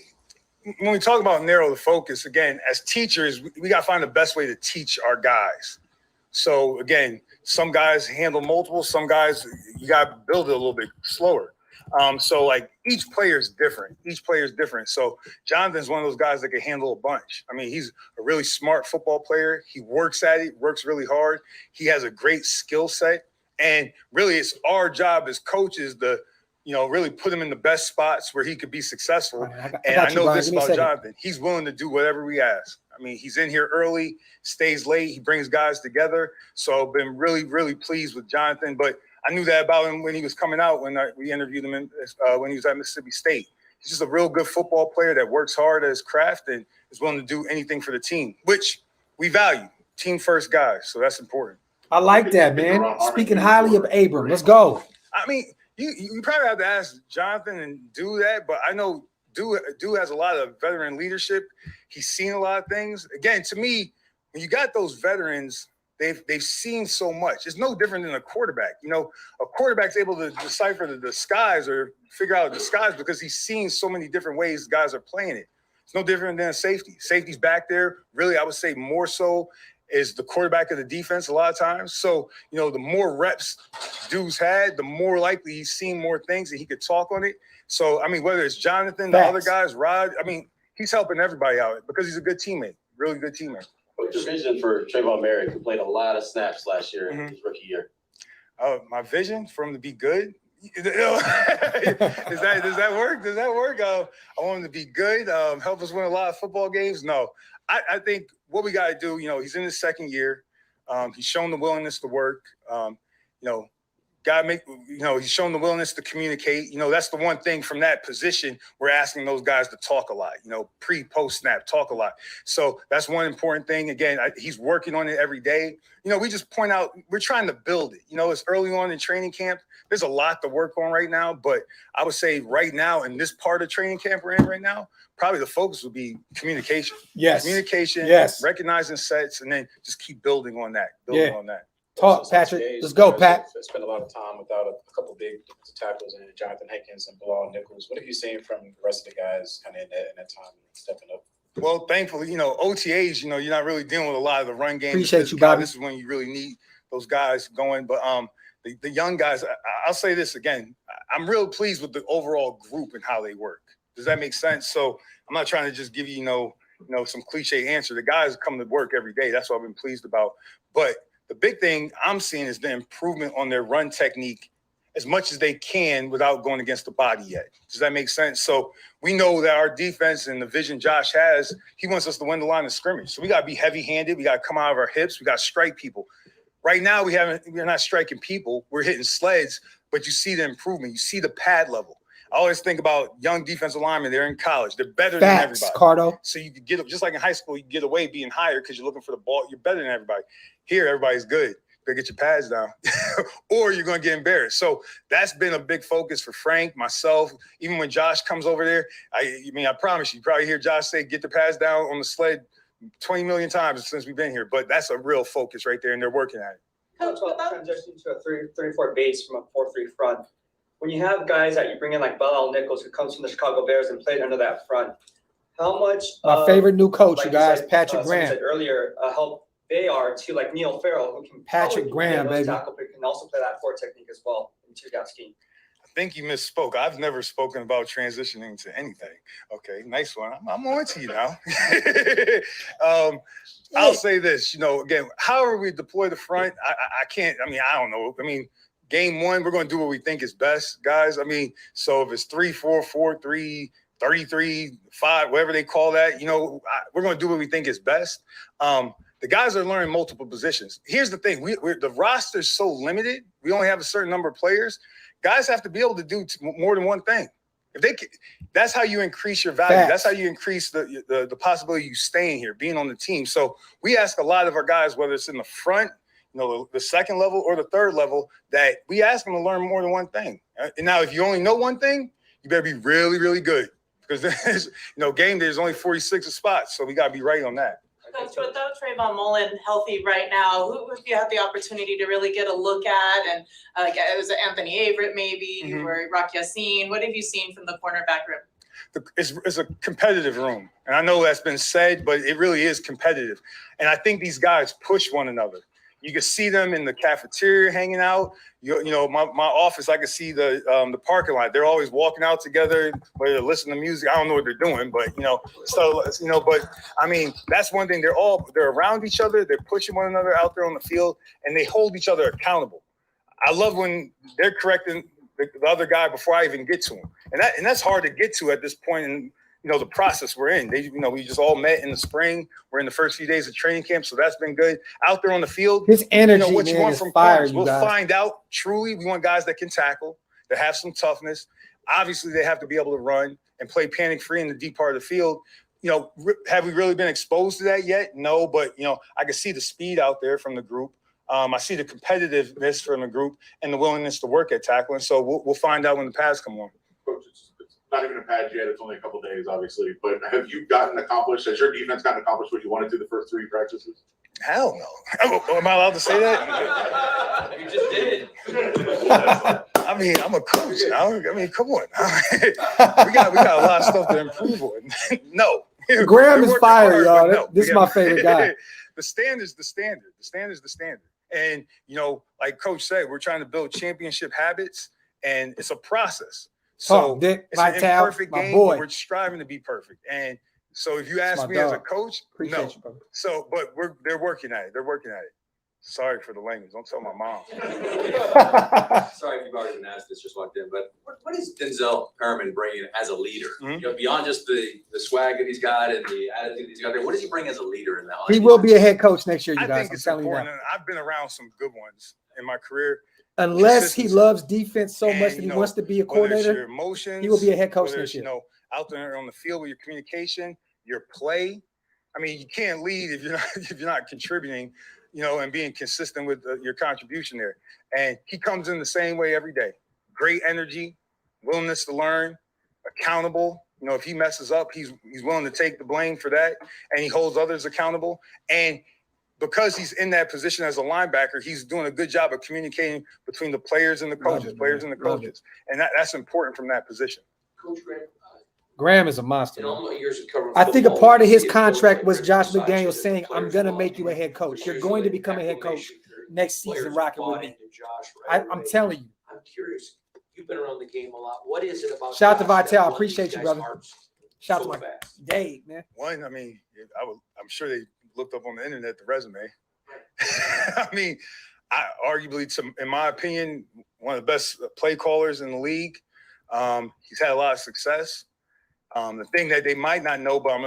When we talk about narrow the focus, again, as teachers, we got to find the best way to teach our guys. So again, some guys handle multiple, some guys you got to build it a little bit slower. So like each player is different. Each player is different. So Jonathan's one of those guys that can handle a bunch. I mean, he's a really smart football player. He works at it, works really hard. He has a great skill set. And really it's our job as coaches to, really put him in the best spots where he could be successful. I know this about Jonathan. He's willing to do whatever we ask. I mean, he's in here early, stays late. He brings guys together. So I've been really, really pleased with Jonathan. But I knew that about him when he was coming out, when we interviewed him when he was at Mississippi State. He's just a real good football player that works hard at his craft and is willing to do anything for the team, which we value. Team first guys. So that's important. I like that, man. Speaking highly of Abram. Let's go. I mean, you probably have to ask Jonathan and do that, but I know Dude has a lot of veteran leadership. He's seen a lot of things. Again, to me, when you got those veterans, they've seen so much. It's no different than a quarterback. A quarterback's able to decipher the disguise or figure out a disguise because he's seen so many different ways guys are playing it. It's no different than a safety. Safety's back there. Really, I would say more so is the quarterback of the defense a lot of times. So, the more reps dude's had, the more likely he's seen more things and he could talk on it. So, I mean, whether it's Jonathan, the other guys, Rod, I mean, he's helping everybody out because he's a good teammate, really good teammate. What's your vision for Trayvon Merrick, who played a lot of snaps last year in his rookie year? My vision for him to be good. Does that work? Does that work? I want him to be good, help us win a lot of football games. No, I think what we got to do, he's in his second year. He's shown the willingness to work. He's shown the willingness to communicate. That's the one thing from that position. We're asking those guys to talk a lot, pre, post snap, talk a lot. So that's one important thing. Again, he's working on it every day. We just point out, we're trying to build it. It's early on in training camp. There's a lot to work on right now, but I would say right now in this part of training camp we're in right now, probably the focus would be communication. Yes. Communication, yes. Recognizing sets, and then just keep building on that. Talk, Patrick. Let's go, Pat. Spent a lot of time without a couple big tackles in Jonathan Hankins and Bilal Nichols. What have you seen from the rest of the guys kind of in that time stepping up? Well, thankfully, OTAs, you're not really dealing with a lot of the run game. Appreciate you, Bobby. This is when you really need those guys going. But the young guys, I'll say this again. I'm real pleased with the overall group and how they work. Does that make sense? So I'm not trying to just give you, some cliche answer. The guys come to work every day. That's what I've been pleased about. But the big thing I'm seeing is the improvement on their run technique as much as they can without going against the body yet. Does that make sense? So we know that our defense and the vision Josh has, he wants us to win the line of scrimmage. So we got to be heavy-handed. We got to come out of our hips. We got to strike people. Right now, we're not striking people. We're hitting sleds, but you see the improvement. You see the pad level. I always think about young defensive linemen. They're in college. They're better than everybody. Cardo. So you could get, just like in high school, you get away being higher because you're looking for the ball. You're better than everybody. Here, everybo's good. Better get your pads down or you're going to get embarrassed. So that's been a big focus for Frank, myself. Even when Josh comes over there, I promise you probably hear Josh say, get the pads down on the sled 20 million times since we've been here. But that's a real focus right there, and they're working at it. Coach, about transitioning to a 3-4 base from a 4-3 front. When you have guys that you bring in like Bilal Nichols, who comes from the Chicago Bears and played under that front, how much my favorite new coach, you guys, Patrick Graham. Said earlier, help they are to like Neil Farrell, who can Patrick Graham, baby, tackle, but can also play that 4 technique as well in two-gap scheme. I think you misspoke. I've never spoken about transitioning to anything. Okay, nice one. I'm on to you now. I'll say this, again, however we deploy the front, I can't, I don't know. Game one, we're going to do what we think is best, guys. So if it's 3-4, 4-3, 33, 5, whatever they call that, we're going to do what we think is best. The guys are learning multiple positions. Here's the thing. The roster's so limited. We only have a certain number of players. Guys have to be able to do more than one thing. That's how you increase your value. That's how you increase the possibility of you staying here, being on the team. So we ask a lot of our guys, whether it's in the front, the second level or the third level, that we ask them to learn more than one thing. And now, if you only know one thing, you better be really, really good. because there's, game day, there's only 46 spots, so we got to be right on that. Coach, without Trayvon Mullen healthy right now, who have you had the opportunity to really get a look at? And was it Anthony Averett maybe, or Rock Yassin? What have you seen from the cornerback room? It's a competitive room. And I know that's been said, but it really is competitive. And I think these guys push one another. You can see them in the cafeteria hanging out. My office, I can see the parking lot. They're always walking out together, whether they're listening to music. I don't know what they're doing, but but I mean, that's one thing. They're around each other. They're pushing one another out there on the field, and they hold each other accountable. I love when they're correcting the other guy before I even get to him, and that's hard to get to at this point in the process we're in. We just all met in the spring. We're in the first few days of training camp, so that's been good. Out there on the field, his energy, what man, you want is from fire. corners, we'll find out. Truly, we want guys that can tackle, that have some toughness. Obviously, they have to be able to run and play panic free in the deep part of the field. Have we really been exposed to that yet? No, but I can see the speed out there from the group. I see the competitiveness from the group and the willingness to work at tackling. So we'll find out when the pads come on. Coach, it's not even a pad yet. It's only a couple days, obviously. But have you has your defense gotten accomplished what you wanted to the first 3 practices? Hell no. Am I allowed to say that? You just did. I mean, I'm a coach now. I mean, come on. we got a lot of stuff to improve on. No. Graham is fire, y'all. This is my favorite guy. The standard's the standard. The standard's the standard. And, like Coach said, we're trying to build championship habits, and it's a process. So it's an imperfect game. We're striving to be perfect. And so if you ask me as a coach, no. But they're working at it. They're working at it. Sorry for the language. Don't tell my mom. Sorry if you've already been asked this, just walked in, but what is Denzel Perriman bringing as a leader? Beyond just the swag that he's got and the attitude he's got there, what does he bring as a leader in that? He will be a head coach next year, you guys. I think it's important. I've been around some good ones in my career. Unless he loves defense so much that he wants to be a coordinator, your emotions, he will be a head coach next year. Out there on the field with your communication, your play. I mean, you can't lead if you're not contributing, and being consistent with your contribution there. And he comes in the same way every day. Great energy, willingness to learn, accountable. If he messes up, he's willing to take the blame for that, and he holds others accountable. And because he's in that position as a linebacker, he's doing a good job of communicating between the players and the coaches, and that's important from that position. Coach Graham is a monster. In all my years of covering I think a football, part of his he is contract was coach Josh beside you, McDaniels the saying, "I'm players going to follow make you a head coach. You're going to become a head coach next season, rocking with me." I'm telling you. I'm curious. You've been around the game a lot. What is it about? Shout out to Josh Vital. that Appreciate these you, guys' brother. hearts Shout out so to my fast? Dave, man. One, I mean, I'm sure they looked up on the internet the resume. I mean, arguably, in my opinion, one of the best play callers in the league. He's had a lot of success. The thing that they might not know, but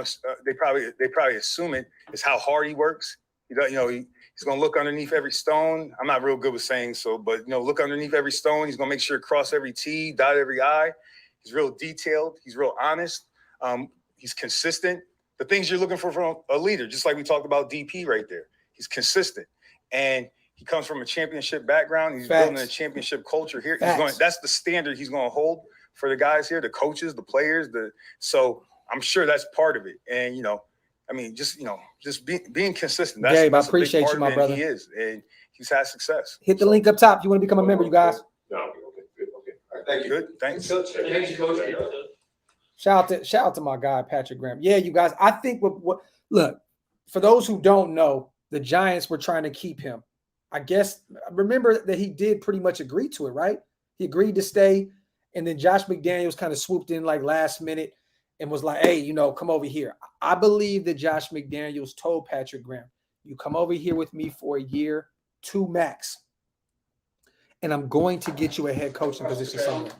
they probably assume it, is how hard he works. He's going to look underneath every stone. I'm not real good with saying so, but look underneath every stone. He's going to make sure to cross every T, dot every I. He's real detailed. He's real honest. He's consistent. The things you're looking for from a leader, just like we talked about DP right there. He's consistent, and he comes from a championship background. He's building a championship culture here. That's the standard he's going to hold for the guys here, the coaches, the players. So I'm sure that's part of it. And just being consistent. Gabe, I appreciate you, my brother. He is, and he's had success. Hit the link up top if you want to become a member, you guys. No, okay, good, okay. All right, thank you. Good, thanks. Shout out to my guy Patrick Graham. Yeah, you guys. I think look, for those who don't know, the Giants were trying to keep him. I guess remember that he did pretty much agree to it, right? He agreed to stay, and then Josh McDaniels kind of swooped in like last minute and was like, "Hey, come over here." I believe that Josh McDaniels told Patrick Graham, "You come over here with me for a year, 2 max, and I'm going to get you a head coaching position somewhere."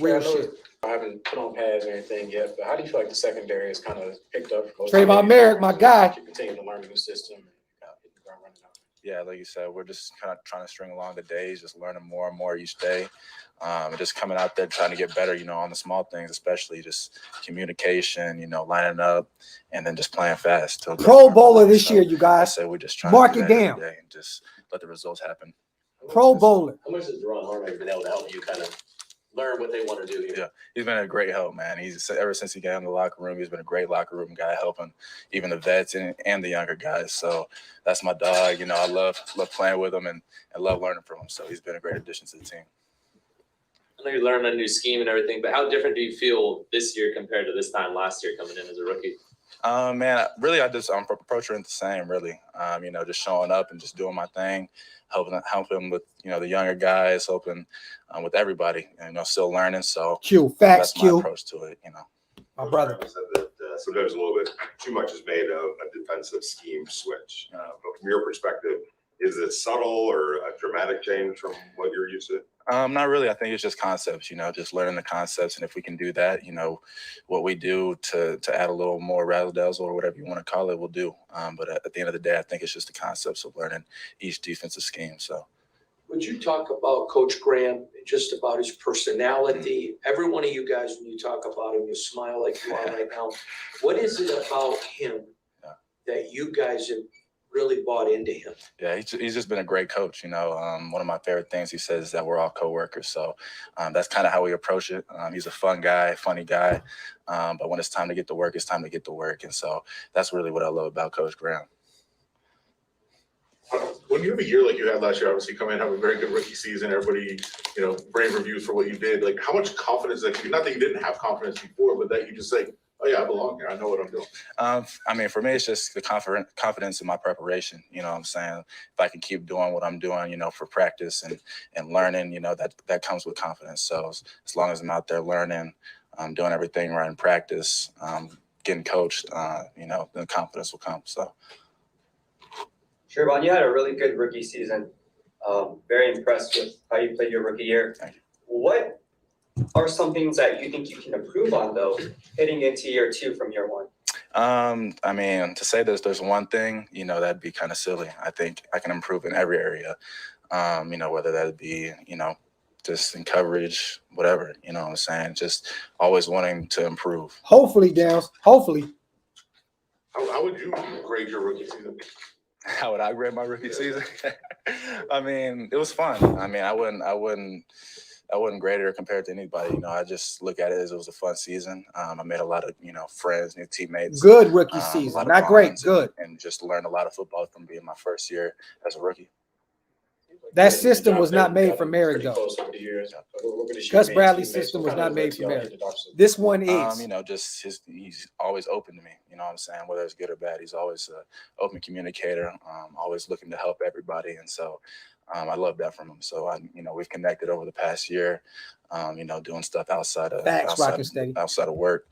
Real shit. I haven't put on pads or anything yet, but how do you feel like the secondary has kind of picked up? Trayvon Merrick, my guy. You continue to learn a new system and hit the ground running out. Yeah, like you said, we're just kind of trying to string along the days, just learning more and more each day. Just coming out there trying to get better, on the small things, especially just communication, lining up, and then just playing fast. Pro Bowler this year, you guys. So we're just trying mark to it down and just let the results happen. Pro Bowler. How much has Ron Harmon been able to help you kind of learn what they want to do here? Yeah, he's been a great help, man. He's ever since he got in the locker room, he's been a great locker room guy, helping even the vets and the younger guys. So that's my dog. You know, I love playing with him and love learning from him. So he's been a great addition to the team. I know you're learning a new scheme and everything, but how different do you feel this year compared to this time last year coming in as a rookie? Man, really, I'm approaching it the same, really. You know, just showing up and just doing my thing, helping with, you know, the younger guys, helping with everybody, you know, still learning. So Facts, that's my approach to it, you know. My brother. Said that sometimes a little bit too much is made of a defensive scheme switch. But from your perspective, is it subtle or a dramatic change from what you're used to? Not really. I think it's just concepts, you know, just learning the concepts. And if we can do that, you know, what we do to add a little more razzle dazzle or whatever you want to call it, we'll do. But at the end of the day, I think it's just the concepts of learning each defensive scheme. So. Would you talk about Coach Graham, just about his personality? Every one of you guys, when you talk about him, you smile like you are right now. What is it about him that you guys have really bought into him? Yeah, he's just been a great coach. You know, one of my favorite things he says is that we're all coworkers. So that's kind of how we approach it. He's a fun guy, funny guy. But when it's time to get to work, it's time to get to work. And so that's really what I love about Coach Graham. When you have a year like you had last year, obviously come in, have a very good rookie season, everybody, you know, rave reviews for what you did. Like, how much confidence that you, not that you didn't have confidence before, but that you just like, oh yeah, I belong here. I know what I'm doing. I mean, for me, it's just the confidence in my preparation. You know what I'm saying? If I can keep doing what I'm doing, you know, for practice and learning, you know, that comes with confidence. So as long as I'm out there learning, doing everything right in practice, getting coached, you know, then confidence will come. So. Trayvon, you had a really good rookie season. Very impressed with how you played your rookie year. Thank you. What are some things that you think you can improve on, though, heading into year two from year one? I mean, to say there's one thing, you know, that'd be kind of silly. I think I can improve in every area, you know, whether that be, you know, just in coverage, whatever, you know what I'm saying? Just always wanting to improve. Hopefully, Downs. Hopefully. How would you grade your rookie season? How would I grade my rookie season? I mean, it was fun. I mean, I wouldn't grade it or compare it to anybody. You know, I just look at it as it was a fun season. I made a lot of, you know, friends, new teammates. Good rookie season. Not great, good. And just learned a lot of football from being my first year as a rookie. That system was not made for Merrick, though. Gus Bradley's system was not made for Merrick. This one is. You know, just he's always open to me. You know what I'm saying? Whether it's good or bad, he's always an open communicator, always looking to help everybody. And so I love that from him. So, you know, we've connected over the past year, you know, doing stuff outside of work.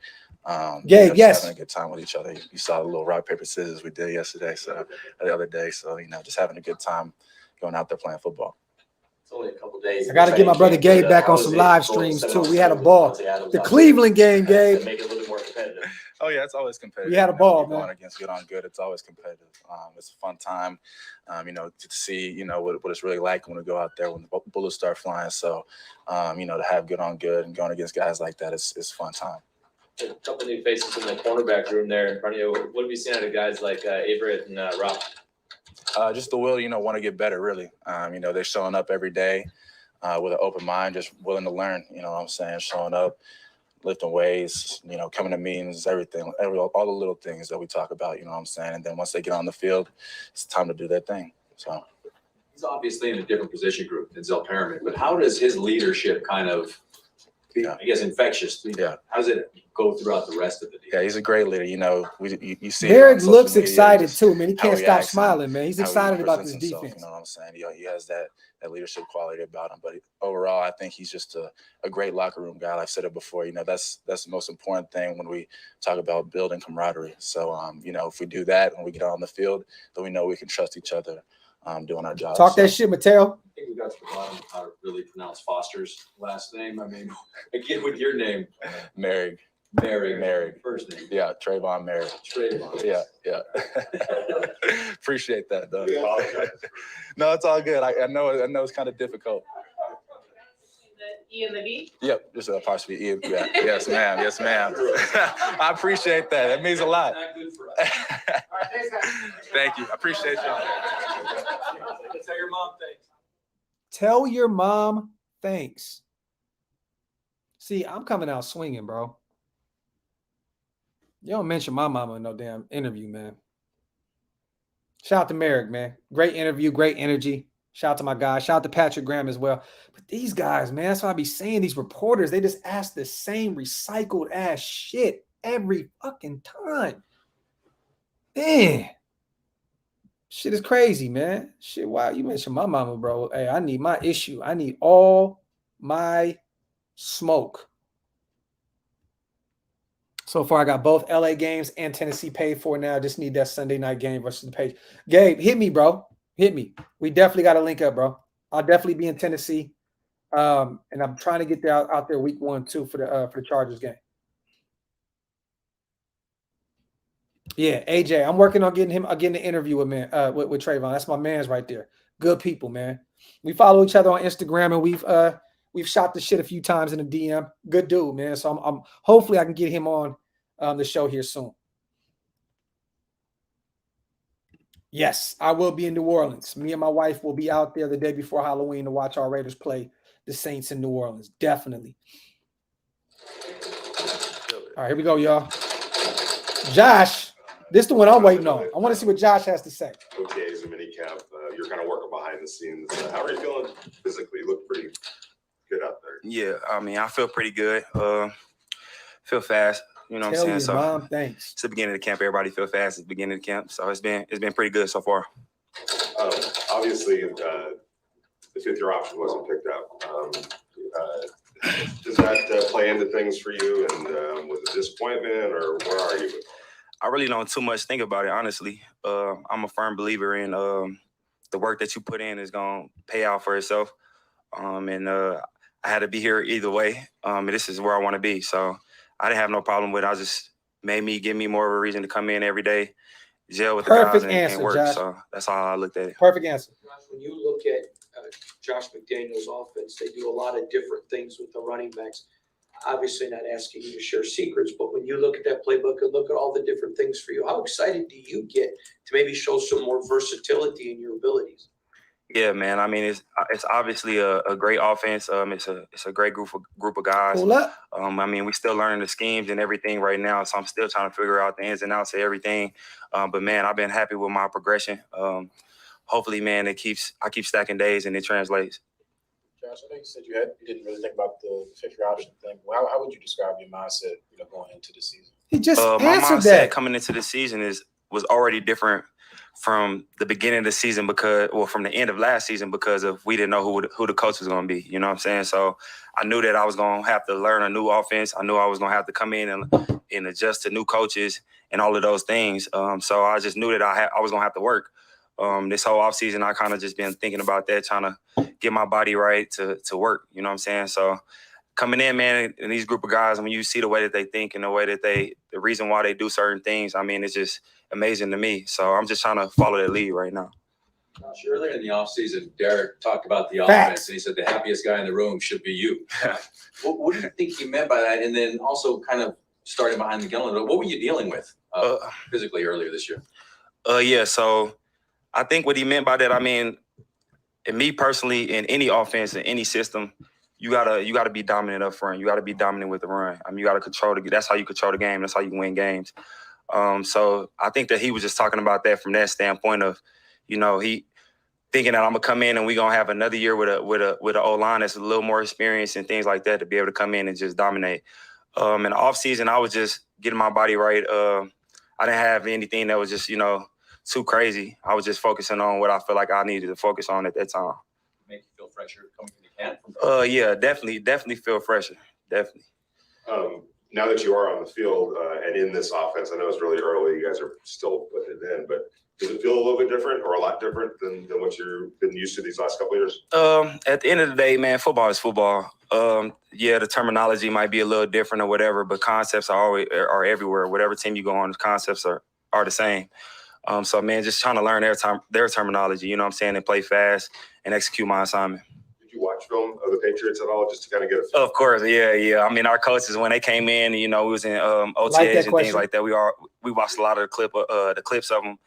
Yes. Having a good time with each other. You saw the little rock, paper, scissors we did yesterday. So the other day. So, you know, just having a good time going out there playing football. It's only a couple days. I got to get my brother Gabe back on some live streams too. We had a ball. The Cleveland game, Gabe. Make it a little bit more competitive. Oh yeah, it's always competitive. We had a ball, man. Going against good on good, it's always competitive. It's a fun time, you know, to see, you know, what it's really like when we go out there when the bullets start flying. So, you know, to have good on good and going against guys like that is a fun time. A couple new faces in the cornerback room there in front of you. What have you seen out of guys like Averett and Rob? Just the will, you know, want to get better, really. You know, they're showing up every day with an open mind, just willing to learn, you know what I'm saying? Showing up, lifting weights, you know, coming to meetings, everything, all the little things that we talk about, you know what I'm saying? And then once they get on the field, it's time to do their thing. So he's obviously in a different position group than Denzel Perriman, but how does his leadership kind of be, I guess, infectious? Yeah. How does it go throughout the rest of the day? Yeah, he's a great leader. You know, you see Merrick looks excited too, man. He can't stop smiling, man. He's how excited he about this presents himself, defense. You know what I'm saying? He has that leadership quality about him. But overall, I think he's just a great locker room guy. I've said it before. You know, that's the most important thing when we talk about building camaraderie. So, you know, if we do that when we get on the field, then we know we can trust each other doing our job. Talk that shit, Mateo. I think we got to the bottom of how to really pronounce Foster's last name. I mean, again, with your name. Merrick. First name. Yeah, Trayvon Merrick. Trayvon. Yeah. Appreciate that, though. No, it's all good. I know it's kind of difficult. The E and the V? Yep, just a apostrophe E. Yeah. Yes, ma'am. I appreciate that. That means a lot. Not good for us. Thank you. I appreciate y'all. Tell your mom thanks. Tell your mom thanks. See, I'm coming out swinging, bro. You don't mention my mama in no damn interview, man. Shout out to Merrick, man. Great interview, great energy. Shout out to my guy. Shout out to Patrick Graham as well. But these guys, man, that's why I be saying these reporters, they just ask the same recycled ass shit every fucking time. Man. Shit is crazy, man. Shit, wow, you mentioned my mama, bro. Hey, I need my issue. I need all my smoke. So far, I got both LA games and Tennessee paid for now. I just need that Sunday night game versus the Patriots. Gabe, hit me, bro. Hit me. We definitely got to link up, bro. I'll definitely be in Tennessee. And I'm trying to get there out there week 1, too, for the Chargers game. Yeah, AJ. I'm working on getting an interview with Trayvon. That's my man's right there. Good people, man. We follow each other on Instagram, and we've shot the shit a few times in the DM. Good dude, man. So I'm hopefully I can get him on the show here soon. Yes, I will be in New Orleans. Me and my wife will be out there the day before Halloween to watch our Raiders play the Saints in New Orleans. Definitely. All right, here we go, y'all. Josh, this is the one I'm waiting on. I want to see what Josh has to say. OTAs and minicamp, you're kind of working behind the scenes. How are you feeling physically? You look pretty good out there. Yeah, I mean, I feel pretty good. Feel fast. You know what I'm saying? So Mom, thanks. It's the beginning of the camp. Everybody feel fast at the beginning of the camp. So it's been pretty good so far. Obviously, the 5th-year option wasn't picked up. Does that play into things for you? And was it disappointment, or where are you? I really don't too much think about it, honestly. I'm a firm believer in the work that you put in is going to pay out for itself. And I had to be here either way. And this is where I want to be. So I didn't have no problem with it. I just give me more of a reason to come in every day, gel with the guys and work. Josh. So that's how I looked at it. Perfect answer. Josh, when you look at Josh McDaniel's offense, they do a lot of different things with the running backs. Obviously not asking you to share secrets, but when you look at that playbook and look at all the different things for you, how excited do you get to maybe show some more versatility in your abilities? Yeah, man. I mean, it's obviously a great offense. It's a great group of guys. Pull up. I mean, we still learning the schemes and everything right now, so I'm still trying to figure out the ins and outs of everything. But man, I've been happy with my progression. Hopefully, man, I keep stacking days and it translates. Josh, I know you said you didn't really think about the 5th-year option thing. Well, how would you describe your mindset, going into the season? He just my answered mindset that. Coming into the season was already different from the beginning of the season from the end of last season because of we didn't know who the coach was going to be. You know what I'm saying? So I knew that I was going to have to learn a new offense. I knew I was going to have to come in and adjust to new coaches and all of those things. So I just knew that I was going to have to work. This whole offseason, I kind of just been thinking about that, trying to get my body right to work. You know what I'm saying? So coming in, man, and these group of guys, when you see the way that they think and the way that the reason why they do certain things, I mean, it's just amazing to me. So I'm just trying to follow that lead right now. Josh, earlier in the offseason, Derek talked about the offense, and he said the happiest guy in the room should be you. What do you think he meant by that? And then also kind of starting behind the gun, what were you dealing with physically earlier this year? Yeah, so I think what he meant by that, I mean, and me personally, in any offense, in any system, you gotta be dominant up front. You gotta be dominant with the run. I mean, you gotta control that's how you control the game. That's how you win games. So I think that he was just talking about that from that standpoint of, he thinking that I'm gonna come in and we're gonna have another year with a O-line that's a little more experienced and things like that to be able to come in and just dominate. In the off season, I was just getting my body right. I didn't have anything that was just, too crazy. I was just focusing on what I feel like I needed to focus on at that time. Make you feel fresher coming from the camp? Yeah, definitely feel fresher. Definitely. Now that you are on the field and in this offense, I know it's really early. You guys are still putting it in, but does it feel a little bit different or a lot different than what you've been used to these last couple of years? At the end of the day, man, football is football. Yeah, the terminology might be a little different or whatever, but concepts are everywhere. Whatever team you go on, the concepts are the same. So, man, just trying to learn their terminology, you know what I'm saying, and play fast and execute my assignment. Did you watch film of the Patriots at all just to kind of get a feel? Of course, yeah. I mean, our coaches, when they came in, we was in OTAs and things like that. We watched a lot of the clips of them.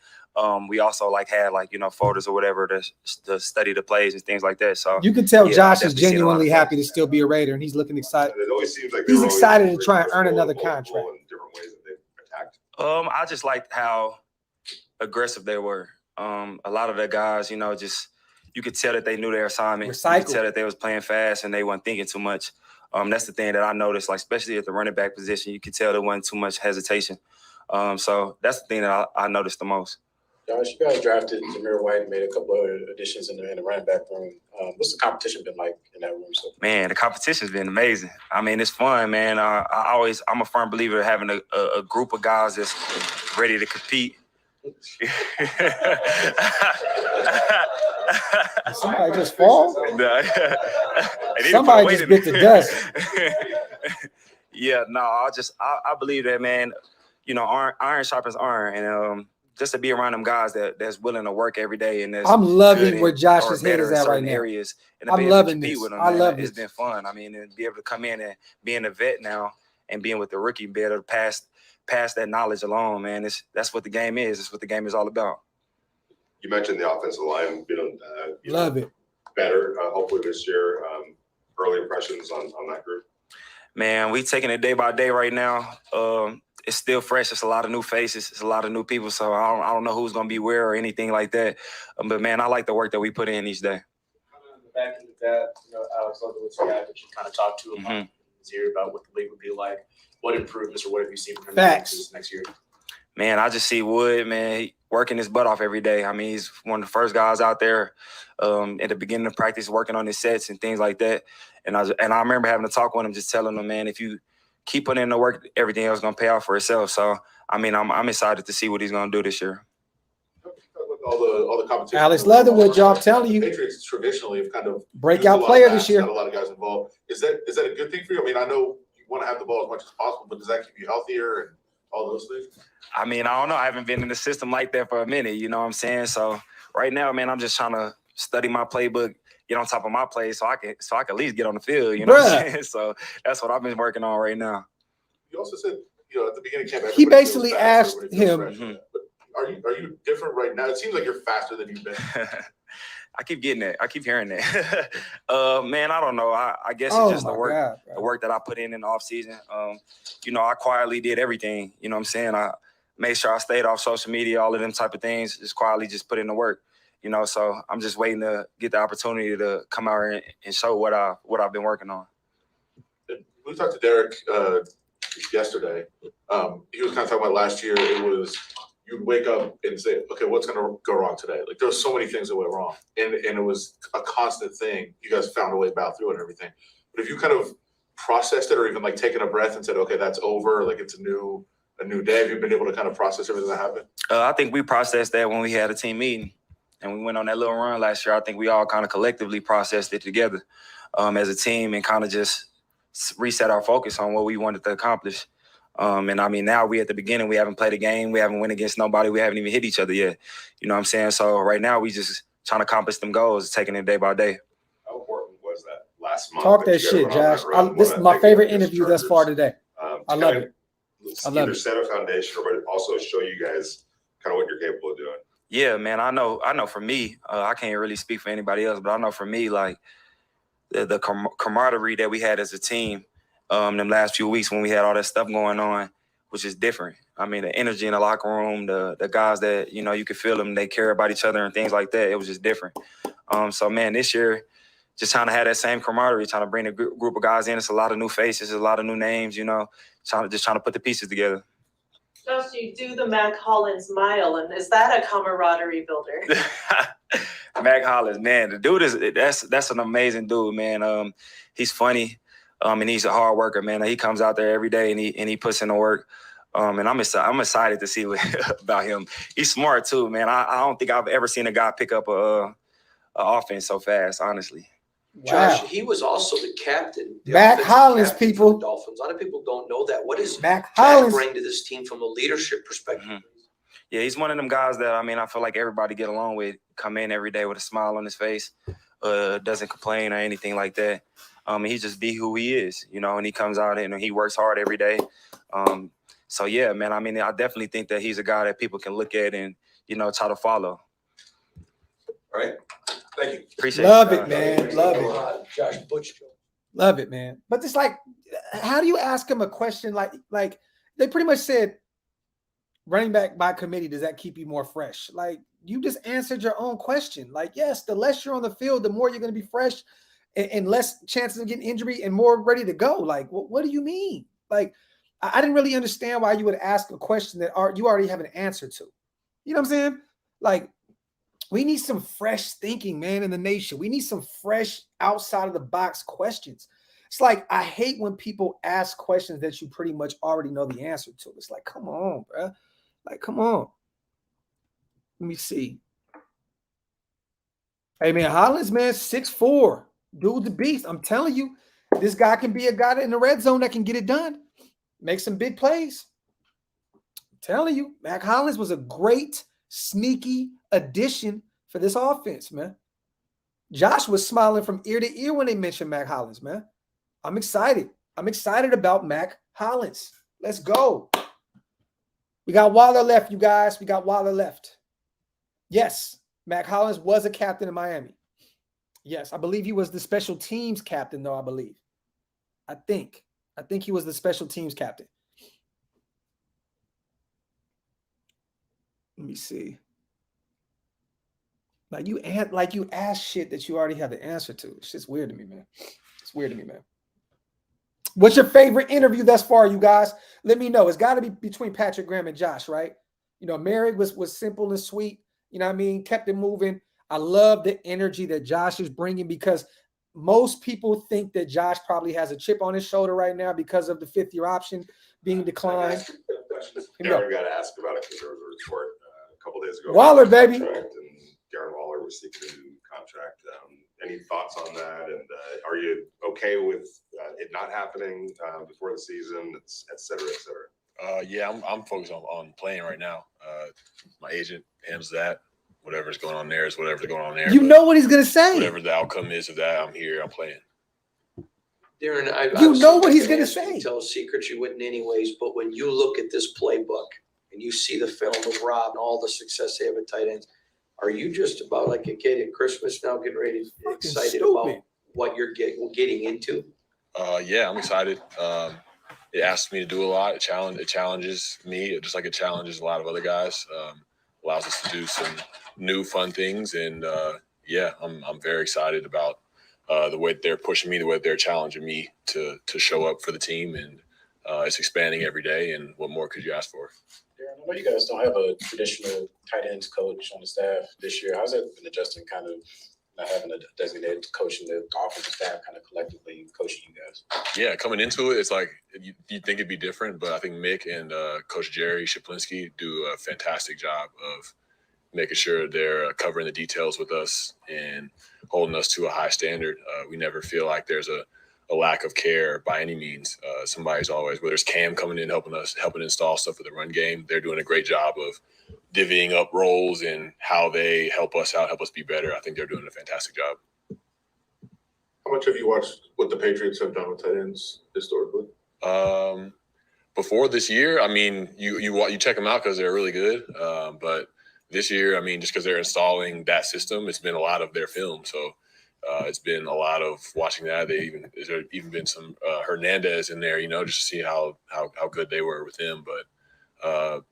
we also like had like, you know, folders or whatever to study the plays and things like that. So You can tell yeah, Josh I is definitely seen a lot genuinely of happy to plays. still be a Raider, and he's looking excited. It always seems like He's they're always excited to try and earn versatile another and contract. in different ways that they've attacked. I just liked how aggressive they were. A lot of the guys, you know, just you could tell that they knew their assignment. You Recycle. could tell that they was playing fast and they weren't thinking too much. That's the thing that I noticed, like especially at the running back position, you could tell there wasn't too much hesitation. So that's the thing that I noticed the most. Josh, you guys drafted Zamir White and made a couple other additions in the running back room. What's the competition been like in that room? So Man, the competition's been amazing. I mean, it's fun, man. I'm a firm believer of having a group of guys that's ready to compete. Somebody just fall? Somebody just bit the dust. Yeah, no, I believe that, man. You know, iron sharpens iron, and just to be around them guys that's willing to work every day, and I'm loving where Josh's head is at right now. Areas, and I'm loving this. with them, I love It's this. been fun. I mean, and be able to come in and being a vet now and being with the rookie, be able to pass that knowledge along, man. That's what the game is. It's what the game is all about. You mentioned the offensive line being Love it. better, hopefully this year. Early impressions on that group? Man, we taking it day by day right now. It's still fresh. It's a lot of new faces. It's a lot of new people. So I don't know who's going to be where or anything like that. But, man, I like the work that we put in each day. Back into that, you know, Alex Leatherwood's a guy that you kind of talked to about this year about what the league would be like. What improvements or what have you seen from him this next year? Man, I just see Wood, man, working his butt off every day. I mean, he's one of the first guys out there at the beginning of practice working on his sets and things like that. And I remember having to talk with him, just telling him, man, if you keep putting in the work, everything else is going to pay off for itself. So, I mean, I'm excited to see what he's going to do this year. All the competition. Alex Leatherwood, y'all, I'm telling you. Patriots traditionally have kind of breakout player this year. Got a lot of guys involved. Is that a good thing for you? I mean, I know you want to have the ball as much as possible, but does that keep you healthier and all those things? I mean, I don't know. I haven't been in the system like that for a minute. You know what I'm saying? So right now, man, I'm just trying to study my playbook, get on top of my plays, so I can at least get on the field. You know what I'm saying? So that's what I've been working on right now. You also said, you know, at the beginning of camp, he basically asked him. Are you different right now? It seems like you're faster than you've been. I keep getting that. I keep hearing that. Man, I don't know. I guess it's just the work that I put in the off season. You know, I quietly did everything. You know what I'm saying? I made sure I stayed off social media, all of them type of things. Just quietly just put in the work. You know, so I'm just waiting to get the opportunity to come out here and show what I've been working on. We talked to Derek yesterday. He was kind of talking about last year. It was you'd wake up and say, okay, what's going to go wrong today? Like there were so many things that went wrong, and it was a constant thing. You guys found a way to battle through it and everything. But if you kind of processed it, or even like taken a breath and said, okay, that's over. Like it's a new day. Have you been able to kind of process everything that happened? I think we processed that when we had a team meeting and we went on that little run last year. I think we all kind of collectively processed it together as a team and kind of just reset our focus on what we wanted to accomplish. And I mean, now we at the beginning, we haven't played a game. We haven't won against nobody. We haven't even hit each other yet. You know what I'm saying? So right now we just trying to accomplish them goals, taking it day by day. How important was that last month? Talk that shit, Josh. This is my favorite interview thus far today. I love it. Either set a foundation or but also show you guys kind of what you're capable of doing. Yeah, man, I know for me, I can't really speak for anybody else, but I know for me, like the camaraderie that we had as a team them last few weeks when we had all that stuff going on, which is different. I mean, the energy in the locker room, the guys that, you know, you could feel them, they care about each other and things like that. It was just different. So, man, this year, just trying to have that same camaraderie, trying to bring a group of guys in. It's a lot of new faces, a lot of new names, you know, trying to put the pieces together. Josh, you do the Mac Hollins mile, and is that a camaraderie builder? Mac Hollins, man, the dude that's an amazing dude, man. He's funny, and he's a hard worker, man. He comes out there every day and he puts in the work. And I'm excited to see about him. He's smart too, man. I don't think I've ever seen a guy pick up a offense so fast, honestly. Josh, he was also the captain. Mac Hollins, people. Dolphins. A lot of people don't know that. What does Mac Hollins bring to this team from a leadership perspective? Mm-hmm. Yeah, he's one of them guys that, I mean, I feel like everybody get along with, come in every day with a smile on his face, doesn't complain or anything like that. He just be who he is, you know, and he comes out and he works hard every day. So, yeah, man, I mean, I definitely think that he's a guy that people can look at and, try to follow. All right. Thank you. Appreciate Love it. it, man. Love it. Josh Butch. Love it, man. But it's like, how do you ask him a question like they pretty much said, running back by committee, does that keep you more fresh? Like, you just answered your own question. Like, yes, the less you're on the field, the more you're going to be fresh and less chances of getting injury and more ready to go. Like, what do you mean? Like, I didn't really understand why you would ask a question that you already have an answer to. You know what I'm saying? Like, we need some fresh thinking, man, in the nation. We need some fresh outside of the box questions. It's like, I hate when people ask questions that you pretty much already know the answer to. It's like, come on, bro. Like, come on. Let me see. Hey, man, Hollins, man, 6'4". Dude's a beast. I'm telling you, this guy can be a guy in the red zone that can get it done. Make some big plays. I'm telling you, Mac Hollins was a great, sneaky addition for this offense, man. Josh was smiling from ear to ear when they mentioned Mac Hollins, man. I'm excited. I'm excited about Mac Hollins. Let's go. We got Waller left, you guys. We got Waller left. Yes, Mac Hollins was a captain in Miami. Yes, I believe he was the special teams captain, though, I believe. I think he was the special teams captain. Let me see. Like you ask shit that you already have the answer to. It's just weird to me, man. It's weird to me, man. What's your favorite interview thus far, you guys? Let me know. It's got to be between Patrick Graham and Josh, right? Merrick was simple and sweet. You know what I mean? Kept it moving. I love the energy that Josh is bringing because most people think that Josh probably has a chip on his shoulder right now because of the fifth-year option being declined. Darren got to ask about it because there was a report a couple days ago. Waller, baby. And Darren Waller was seeking a new contract. Any thoughts on that? And are you okay with it not happening before the season, et cetera, et cetera? Yeah, I'm focused on playing right now. My agent handles that. Whatever's going on there is whatever's going on there. You know what he's going to say. Whatever the outcome is of that, I'm here, I'm playing. Darren, you know what he's going to say. Tell secrets you wouldn't anyways, but when you look at this playbook and you see the film of Rob and all the success they have at tight ends, are you just about like a kid at Christmas now getting ready, excited about what you're getting into? Yeah, I'm excited. It asks me to do a lot. It challenges me, just like it challenges a lot of other guys. Allows us to do some new fun things, and yeah, I'm very excited about the way they're pushing me, the way they're challenging me to show up for the team, and it's expanding every day. And what more could you ask for? Darren, I know you guys don't have a traditional tight ends coach on the staff this year. How's that been adjusting, kind of not having a designated coach and the offensive staff kind of collectively coaching you guys? Yeah, coming into it, it's like you'd think it'd be different, but I think Mick and Coach Jerry Shaplinski do a fantastic job of making sure they're covering the details with us and holding us to a high standard. We never feel like there's a lack of care by any means. Somebody's always, whether it's Cam coming in, helping install stuff for the run game, they're doing a great job of divvying up roles and how they help us out, help us be better. I think they're doing a fantastic job. How much have you watched what the Patriots have done with tight ends historically? Before this year, I mean, you check them out because they're really good. But this year, I mean, just because they're installing that system, it's been a lot of their film. So it's been a lot of watching that. There's even been some Hernandez in there, just to see how good they were with him. But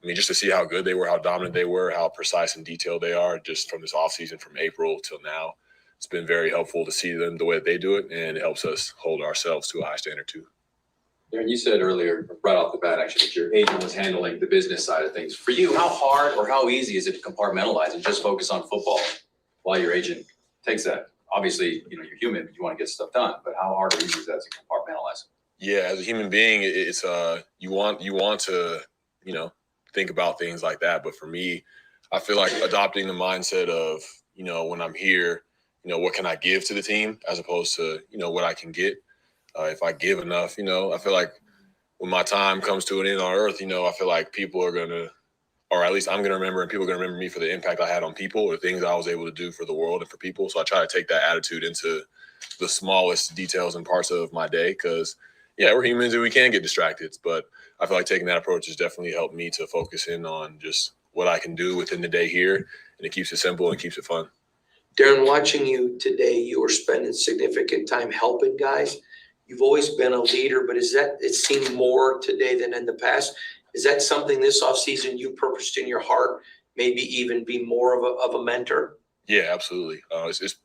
I mean, just to see how good they were, how dominant they were, how precise and detailed they are, just from this offseason, from April till now. It's been very helpful to see them the way that they do it, and it helps us hold ourselves to a high standard too. Darren, you said earlier, right off the bat, actually, that your agent was handling the business side of things. For you, how hard or how easy is it to compartmentalize and just focus on football while your agent takes that? Obviously, you're human, you want to get stuff done, but how hard or easy is that to compartmentalize? Yeah, as a human being, it's you want to think about things like that. But for me, I feel like adopting the mindset of when I'm here, what can I give to the team as opposed to what I can get. If I give enough, I feel like when my time comes to an end on earth, I feel like people are gonna, or at least I'm gonna remember, and people are gonna remember me for the impact I had on people or things I was able to do for the world and for people. So I try to take that attitude into the smallest details and parts of my day, because we're humans and we can get distracted, but I feel like taking that approach has definitely helped me to focus in on just what I can do within the day here, and it keeps it simple and keeps it fun. Darren, watching you today, you were spending significant time helping guys. You've always been a leader, but it seemed more today than in the past? Is that something this offseason you purposed in your heart, maybe even be more of a mentor? Yeah, absolutely. It's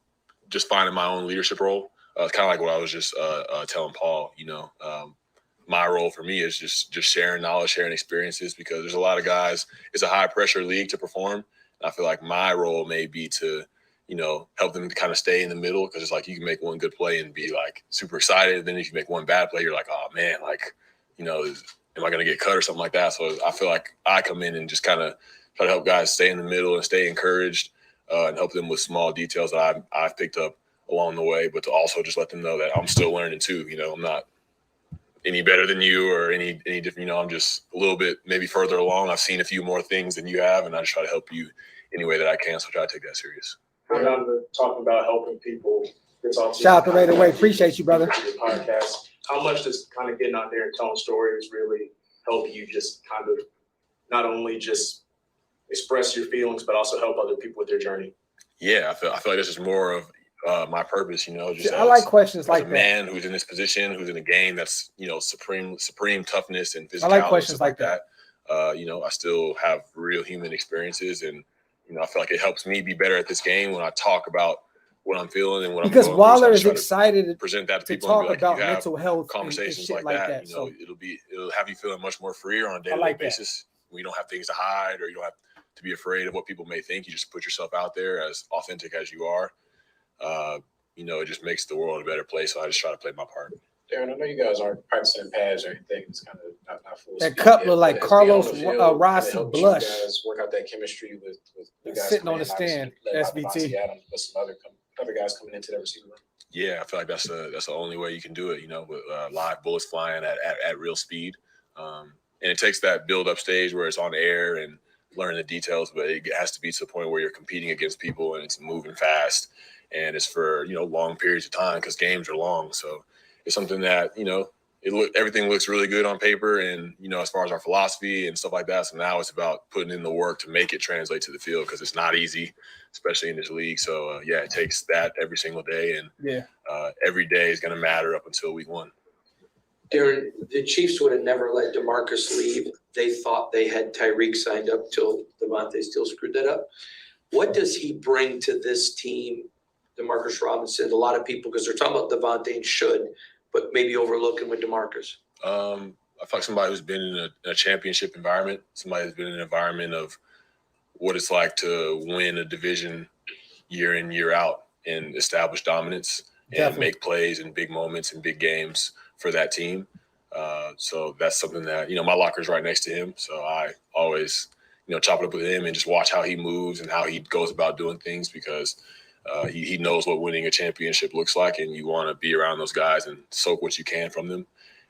just finding my own leadership role. It's kind of like what I was just telling Paul, my role for me is just sharing knowledge, sharing experiences, because there's a lot of guys. It's a high pressure league to perform. And I feel like my role may be to, help them to kind of stay in the middle, because it's like you can make one good play and be like super excited. And then if you make one bad play, you're like, oh man, am I going to get cut or something like that? So I feel like I come in and just kind of try to help guys stay in the middle and stay encouraged, and help them with small details that I've picked up along the way, but to also just let them know that I'm still learning too. I'm not any better than you or any different. I'm just a little bit maybe further along. I've seen a few more things than you have, and I just try to help you any way that I can. So I try to take that serious. We're down to talking about helping people. Shout out to Raider Way. Appreciate you, brother. Podcast. How much does kind of getting out there and telling stories really help you just kind of not only just express your feelings, but also help other people with their journey? Yeah, I feel like this is more of my purpose, just I like questions like a man who's in this position, who's in a game that's, supreme toughness and physicality. I like questions like that. I still have real human experiences, and, I feel like it helps me be better at this game when I talk about what I'm feeling and what I'm going through. Waller is excited to present that to people talk and be like, about mental health conversations and like that. So It'll have you feeling much more freer on a day-to-day basis. We don't have things to hide, or you don't have to be afraid of what people may think. You just put yourself out there as authentic as you are. It just makes the world a better place. So I just try to play my part. Darren, I know you guys aren't practicing in pads or anything. It's kind of not full that speed cup yet, look like but Carlos as we on the field, Rossi it helps blush. You guys work out that chemistry with you guys Sitting on coming the in, stand, obviously, led by SBT. Devontae Adams, but some other guys coming into that receiver room. Yeah, I feel like that's the only way you can do it, with live bullets flying at real speed. And it takes that build-up stage where it's on air and learning the details, but it has to be to the point where you're competing against people and it's moving fast, and it's for, long periods of time, because games are long. So it's something that, everything looks really good on paper, and, as far as our philosophy and stuff like that. So now it's about putting in the work to make it translate to the field, because it's not easy, especially in this league. So it takes that every single day, and every day is going to matter up until week 1. Darren, the Chiefs would have never let DeMarcus leave. They thought they had Tyreek signed up till Devontae still screwed that up. What does he bring to this team, DeMarcus Robinson? A lot of people, because they're talking about Devontae and should, but maybe overlooking with DeMarcus. I feel like somebody who's been in a championship environment, somebody who's been in an environment of what it's like to win a division year in, year out, and establish dominance and make plays in big moments and big games for that team. So that's something that, my locker's right next to him. So I always, chop it up with him and just watch how he moves and how he goes about doing things, because he knows what winning a championship looks like, and you want to be around those guys and soak what you can from them.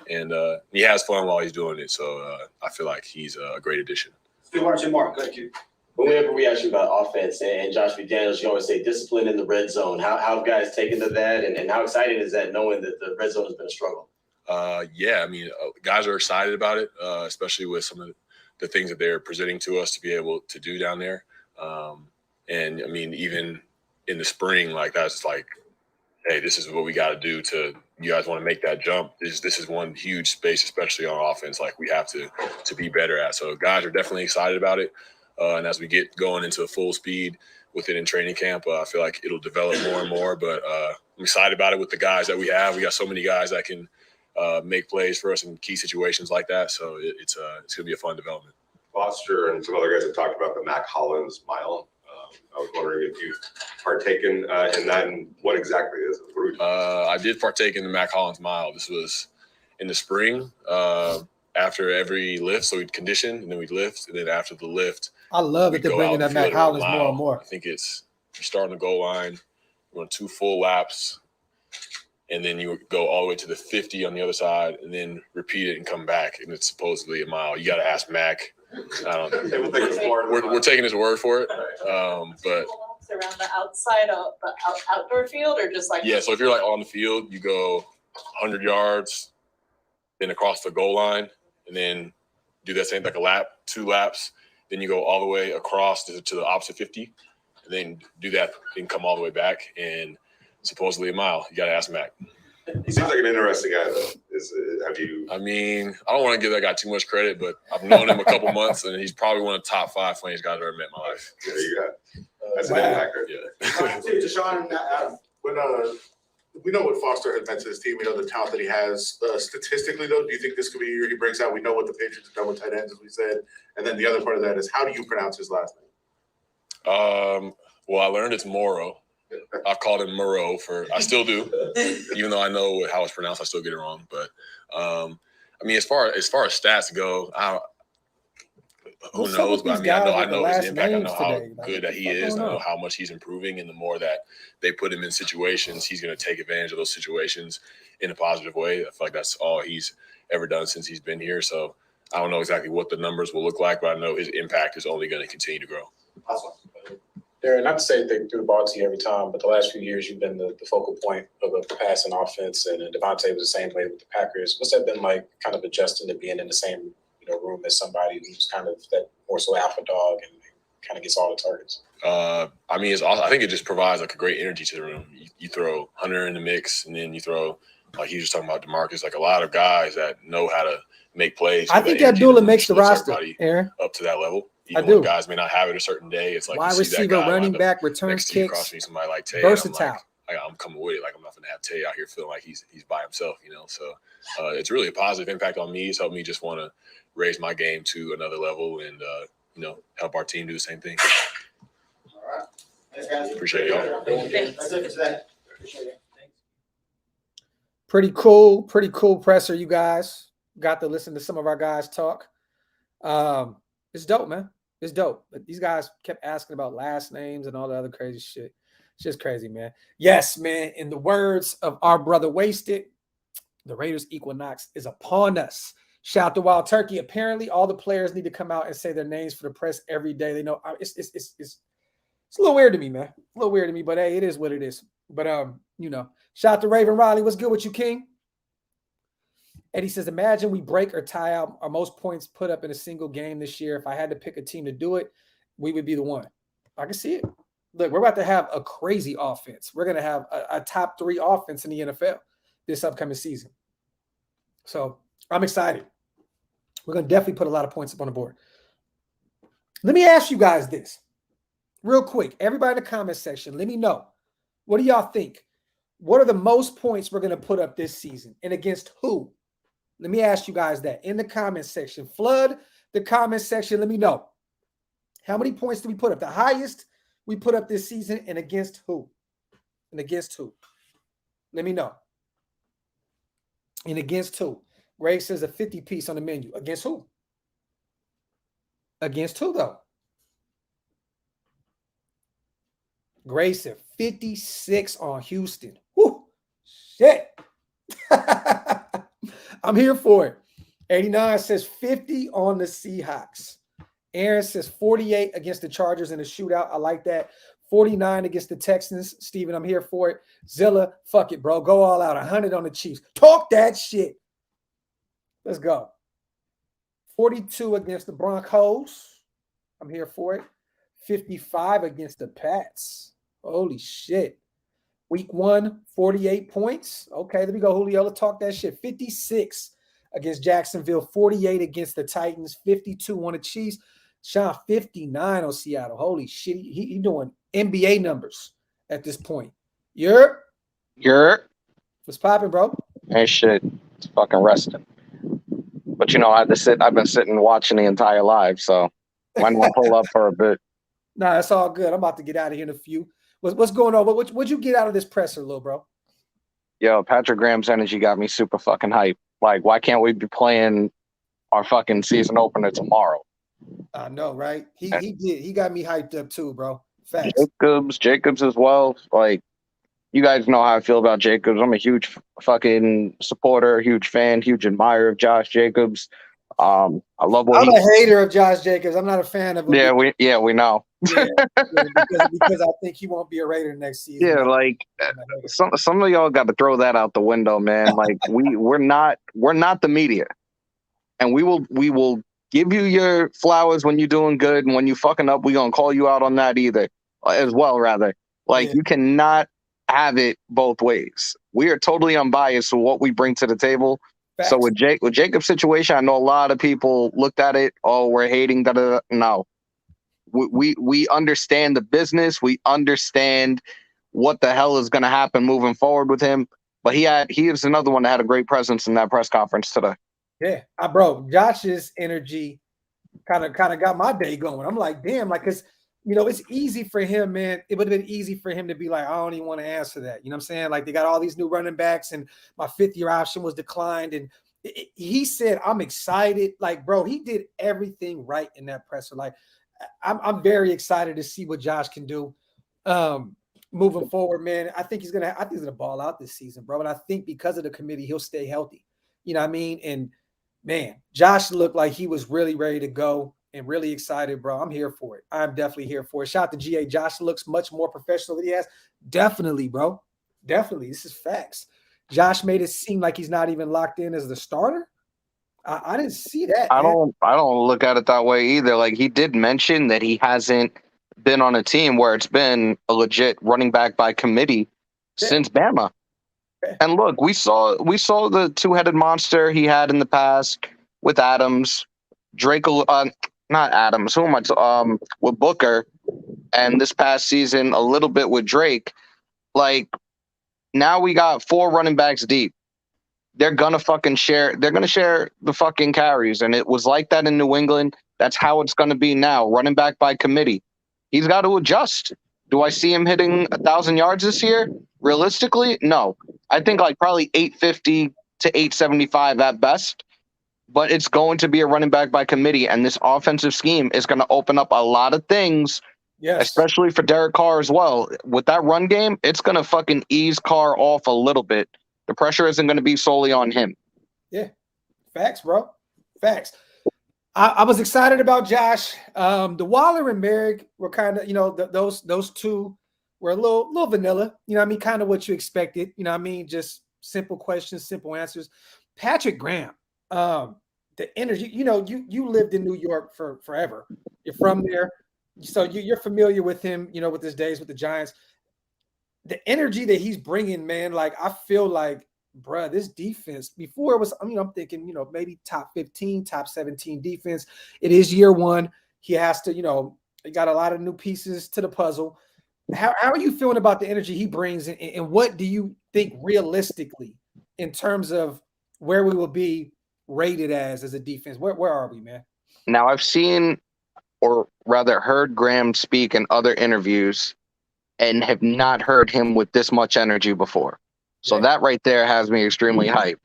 And he has fun while he's doing it. So I feel like he's a great addition. Two more. Go ahead, Q. Whenever we ask you about offense and Josh McDaniels, you always say discipline in the red zone. How have guys taken to that, and how exciting is that, knowing that the red zone has been a struggle? Guys are excited about it, especially with some of the things that they're presenting to us to be able to do down there. Even in the spring, that's like, hey, this is what we got to do you guys want to make that jump. This is one huge space, especially on offense, like we have to be better at. So guys are definitely excited about it. And as we get going into full speed with it in training camp, I feel like it'll develop more and more. But I'm excited about it with the guys that we have. We got so many guys that can make plays for us in key situations like that. So it's going to be a fun development. Foster and some other guys have talked about the Mac Hollins mile. I was wondering if you've partaken in that, and what exactly is it? I did partake in the Mac Hollins mile. This was in the spring after every lift. So we'd condition, and then we'd lift, and then after the lift, I love that they're bringing that Mac Hollins more and more. I think you start on the goal line, you run 2 full laps, and then you go all the way to the 50 on the other side, and then repeat it and come back, and it's supposedly a mile. You got to ask Mac. I don't know. We're taking his word for it, but around the outside of the outdoor field, or just like so if you're on the field, you go 100 yards, then across the goal line, and then do that same like a lap, 2 laps, then you go all the way across to the opposite 50, and then do that and come all the way back, and supposedly a mile. You got to ask Mac. He seems like an interesting guy, though. Have you? I mean, I don't want to give that guy too much credit, but I've known him a couple months, and he's probably one of the top 5 funniest guys I've ever met in my life. There you go. That's an impact. Yeah. To Sean and Adam, when we know what Foster has meant to his team, we know the talent that he has. Statistically, though, do you think this could be a year he breaks out? We know what the Patriots have done with tight ends, as we said, and then the other part of that is how do you pronounce his last name? Well, I learned it's Morrow. I've called him Moreau I still do, even though I know how it's pronounced, I still get it wrong. But I mean, as far as stats go, who knows? But I mean, I know his impact. I know how good that he is. I know how much he's improving, and the more that they put him in situations, he's going to take advantage of those situations in a positive way. I feel like that's all he's ever done since he's been here. So I don't know exactly what the numbers will look like, but I know his impact is only going to continue to grow. Awesome. Darren, not to say they threw the ball to you every time, but the last few years you've been the focal point of the passing offense, and Devontae was the same way with the Packers. What's that been like, kind of adjusting to being in the same room as somebody who's kind of that more so alpha dog and kind of gets all the targets? I mean, it's awesome. I think it just provides like a great energy to the room. You throw Hunter in the mix, and then you throw, like he was talking about DeMarcus, like a lot of guys that know how to make plays. I think Abdullah makes the roster, Aaron. Up to that level. I do. When guys may not have it a certain day. It's like wide receiver, running back, returns kicks. Cross me somebody like Tay. Versatile. I'm coming with it. Like I'm not going to have Tay out here feeling like he's by himself. So it's really a positive impact on me. It's helped me just want to raise my game to another level and help our team do the same thing. All right. Thanks, guys. Appreciate y'all. That's it for today. Appreciate it. Pretty cool presser. You guys got to listen to some of our guys talk. It's dope, man. It's dope. But these guys kept asking about last names and all the other crazy shit. It's just crazy, man. Yes, man. In the words of our brother Wasted, the Raiders equinox is upon us. Shout out to Wild Turkey. Apparently, all the players need to come out and say their names for the press every day. They know it's a little weird to me, man. A little weird to me, but hey, it is what it is. But shout out to Raven Riley. What's good with you, King? Eddie says, imagine we break or tie out our most points put up in a single game this year. If I had to pick a team to do it, we would be the one. I can see it. Look, we're about to have a crazy offense. We're going to have a top 3 offense in the NFL this upcoming season. So I'm excited. We're going to definitely put a lot of points up on the board. Let me ask you guys this real quick. Everybody in the comment section, let me know. What do y'all think? What are the most points we're going to put up this season and against who? Let me ask you guys that in the comment section. Flood the comment section. Let me know. How many points do we put up? The highest we put up this season and against who? And against who? Let me know. And against who? Greg says a 50 piece on the menu. Against who? Against who, though? Gray said 56 on Houston. Whoo, shit. I'm here for it. 89 says 50 on the Seahawks. Aaron says 48 against the Chargers in a shootout. I like that. 49 against the Texans. Steven, I'm here for it. Zilla, fuck it, bro. Go all out. 100 on the Chiefs. Talk that shit. Let's go. 42 against the Broncos. I'm here for it. 55 against the Pats. Holy shit. Week 1, 48 points. Okay, there we go, Julio. Let's talk that shit. 56 against Jacksonville. 48 against the Titans. 52 on the Chiefs. Sean, 59 on Seattle. Holy shit. He doing NBA numbers at this point. You're what's popping, bro? Hey, shit. It's fucking resting. But, I've been sitting watching the entire live, so why not pull up for a bit? Nah, that's all good. I'm about to get out of here in a few. What's going on? What'd you get out of this presser, little bro? Yo, Patrick Graham's energy got me super fucking hyped. Like, why can't we be playing our fucking season opener tomorrow? I know, right? He did. He got me hyped up too, bro. Facts. Jacobs as well. Like, you guys know how I feel about Jacobs. I'm a huge fucking supporter, huge fan, huge admirer of Josh Jacobs. I love what I'm a hater of Josh Jacobs. I'm not a fan of him. Yeah, we know. because I think he won't be a Raider next season. Yeah, like some of y'all got to throw that out the window, man. Like we're not the media, and we will give you your flowers when you're doing good, and when you fucking up, we gonna call you out on that either, as well. Rather, like you cannot have it both ways. We are totally unbiased with what we bring to the table. So with Jacob's situation, I know a lot of people looked at it. Oh, we're hating. No, we understand the business. We understand what the hell is going to happen moving forward with him. But he is another one that had a great presence in that press conference today. Yeah, bro, Josh's energy kind of got my day going. I'm like, damn, like, cause it's easy for him, man. It would have been easy for him to be like, I don't even want to answer that. You know what I'm saying? Like, they got all these new running backs, and my 5th-year option was declined. And he said, I'm excited. Like, bro, he did everything right in that presser. Like, I'm very excited to see what Josh can do moving forward, man. I think he's gonna ball out this season, bro. And I think because of the committee, he'll stay healthy. You know what I mean? And man, Josh looked like he was really ready to go and really excited, bro. I'm here for it. I'm definitely here for it. Shout out to GA. Josh looks much more professional than he has. Definitely, bro. Definitely. This is facts. Josh made it seem like he's not even locked in as the starter. I didn't see that. I don't look at it that way either. Like, he did mention that he hasn't been on a team where it's been a legit running back by committee since Bama. And look, we saw the two-headed monster he had in the past with Adams, Drake, not Adams. Who am I? With Booker, and this past season a little bit with Drake. Like, now we got 4 running backs deep. They're gonna fucking share. They're gonna share the fucking carries, and it was like that in New England. That's how it's gonna be now. Running back by committee. He's got to adjust. Do I see him hitting 1,000 yards this year? Realistically, no. I think like probably 850 to 875 at best. But it's going to be a running back by committee, and this offensive scheme is going to open up a lot of things, especially for Derek Carr as well. With that run game, it's going to fucking ease Carr off a little bit. The pressure isn't going to be solely on him. Yeah, facts, bro. Facts. I was excited about Josh. The Waller and Merrick were kind of, those two were a little vanilla. You know what I mean? Kind of what you expected. You know what I mean? Just simple questions, simple answers. Patrick Graham, the energy. You lived in New York for forever. You're from there, so you're familiar with him. With his days with the Giants. The energy that he's bringing, man. Like, I feel like, bruh, this defense, before it was, I'm thinking, maybe top 15, top 17 defense. It is year one. He has to, he got a lot of new pieces to the puzzle. How are you feeling about the energy he brings? And what do you think realistically in terms of where we will be rated as a defense? Where are we, man? Now, I've seen, or rather heard, Graham speak in other interviews and have not heard him with this much energy before. So that right there has me extremely hyped.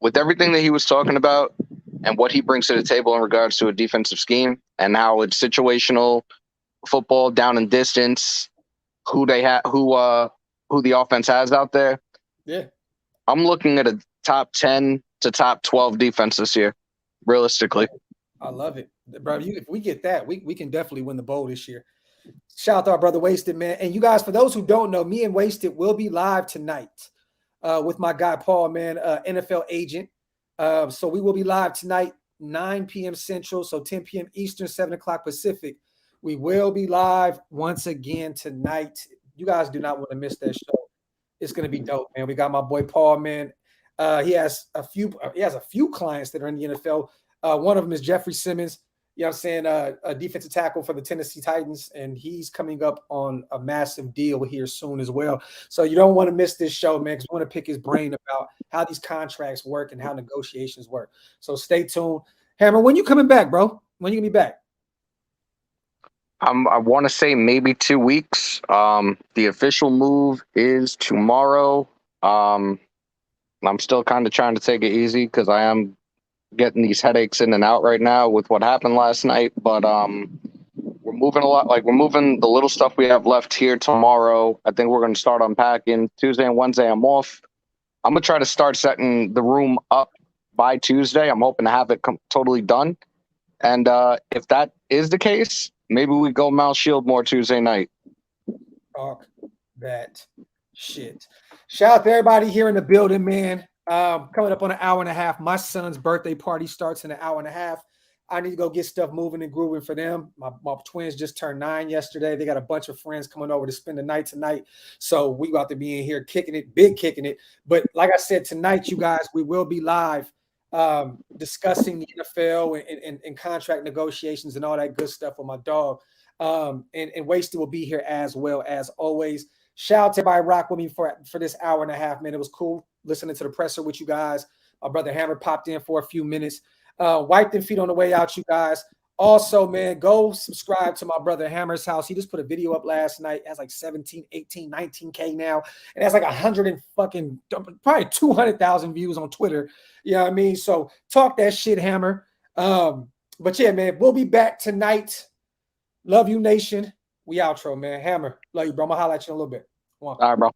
With everything that he was talking about and what he brings to the table in regards to a defensive scheme and how it's situational football, down and distance, who the offense has out there. Yeah. I'm looking at a top 10 to top 12 defense this year, realistically. I love it. Bro, if we get that, we can definitely win the bowl this year. Shout out to our brother Wasted, man. And you guys, for those who don't know, me and Wasted will be live tonight with my guy Paul, man, NFL agent. So we will be live tonight, 9 p.m. Central, so 10 p.m. Eastern, 7 o'clock Pacific. We will be live once again tonight. You guys do not want to miss that show. It's going to be dope, man. We got my boy Paul, man. He has a few clients that are in the NFL. One of them is Jeffrey Simmons. You know what I'm saying? A defensive tackle for the Tennessee Titans, and he's coming up on a massive deal here soon as well. So you don't want to miss this show, man, because we want to pick his brain about how these contracts work and how negotiations work. So stay tuned. Hammer, when you coming back, bro? When you gonna be back? I want to say maybe 2 weeks. The official move is tomorrow. I'm still kind of trying to take it easy because I am getting these headaches in and out right now with what happened last night, but we're moving a lot. Like, we're moving the little stuff we have left here tomorrow. I think we're going to start unpacking. Tuesday and Wednesday I'm off. I'm going to try to start setting the room up by Tuesday. I'm hoping to have it totally done. And if that is the case, maybe we go Mount Shieldmore Tuesday night. Talk that shit. Shout out to everybody here in the building, man. Coming up on an hour and a half. My son's birthday party starts in an hour and a half. I need to go get stuff moving and grooving for them. My twins just turned 9 yesterday. They got a bunch of friends coming over to spend the night tonight. So we about to be in here kicking it. But like I said, tonight, you guys, we will be live discussing the NFL and contract negotiations and all that good stuff with my dog. And Wasted will be here as well as always. Shout out to everybody rock with me for this hour and a half, man. It was cool listening to the presser with you guys. My brother Hammer popped in for a few minutes. Wiped them feet on the way out, you guys. Also, man, go subscribe to my brother Hammer's house. He just put a video up last night. It has like 17, 18, 19K now. It has like 100 and fucking probably 200,000 views on Twitter. You know what I mean? So talk that shit, Hammer. But yeah, man, we'll be back tonight. Love you, nation. We outro, man. Hammer, love you, bro. I'm gonna holler at you in a little bit. All right, bro.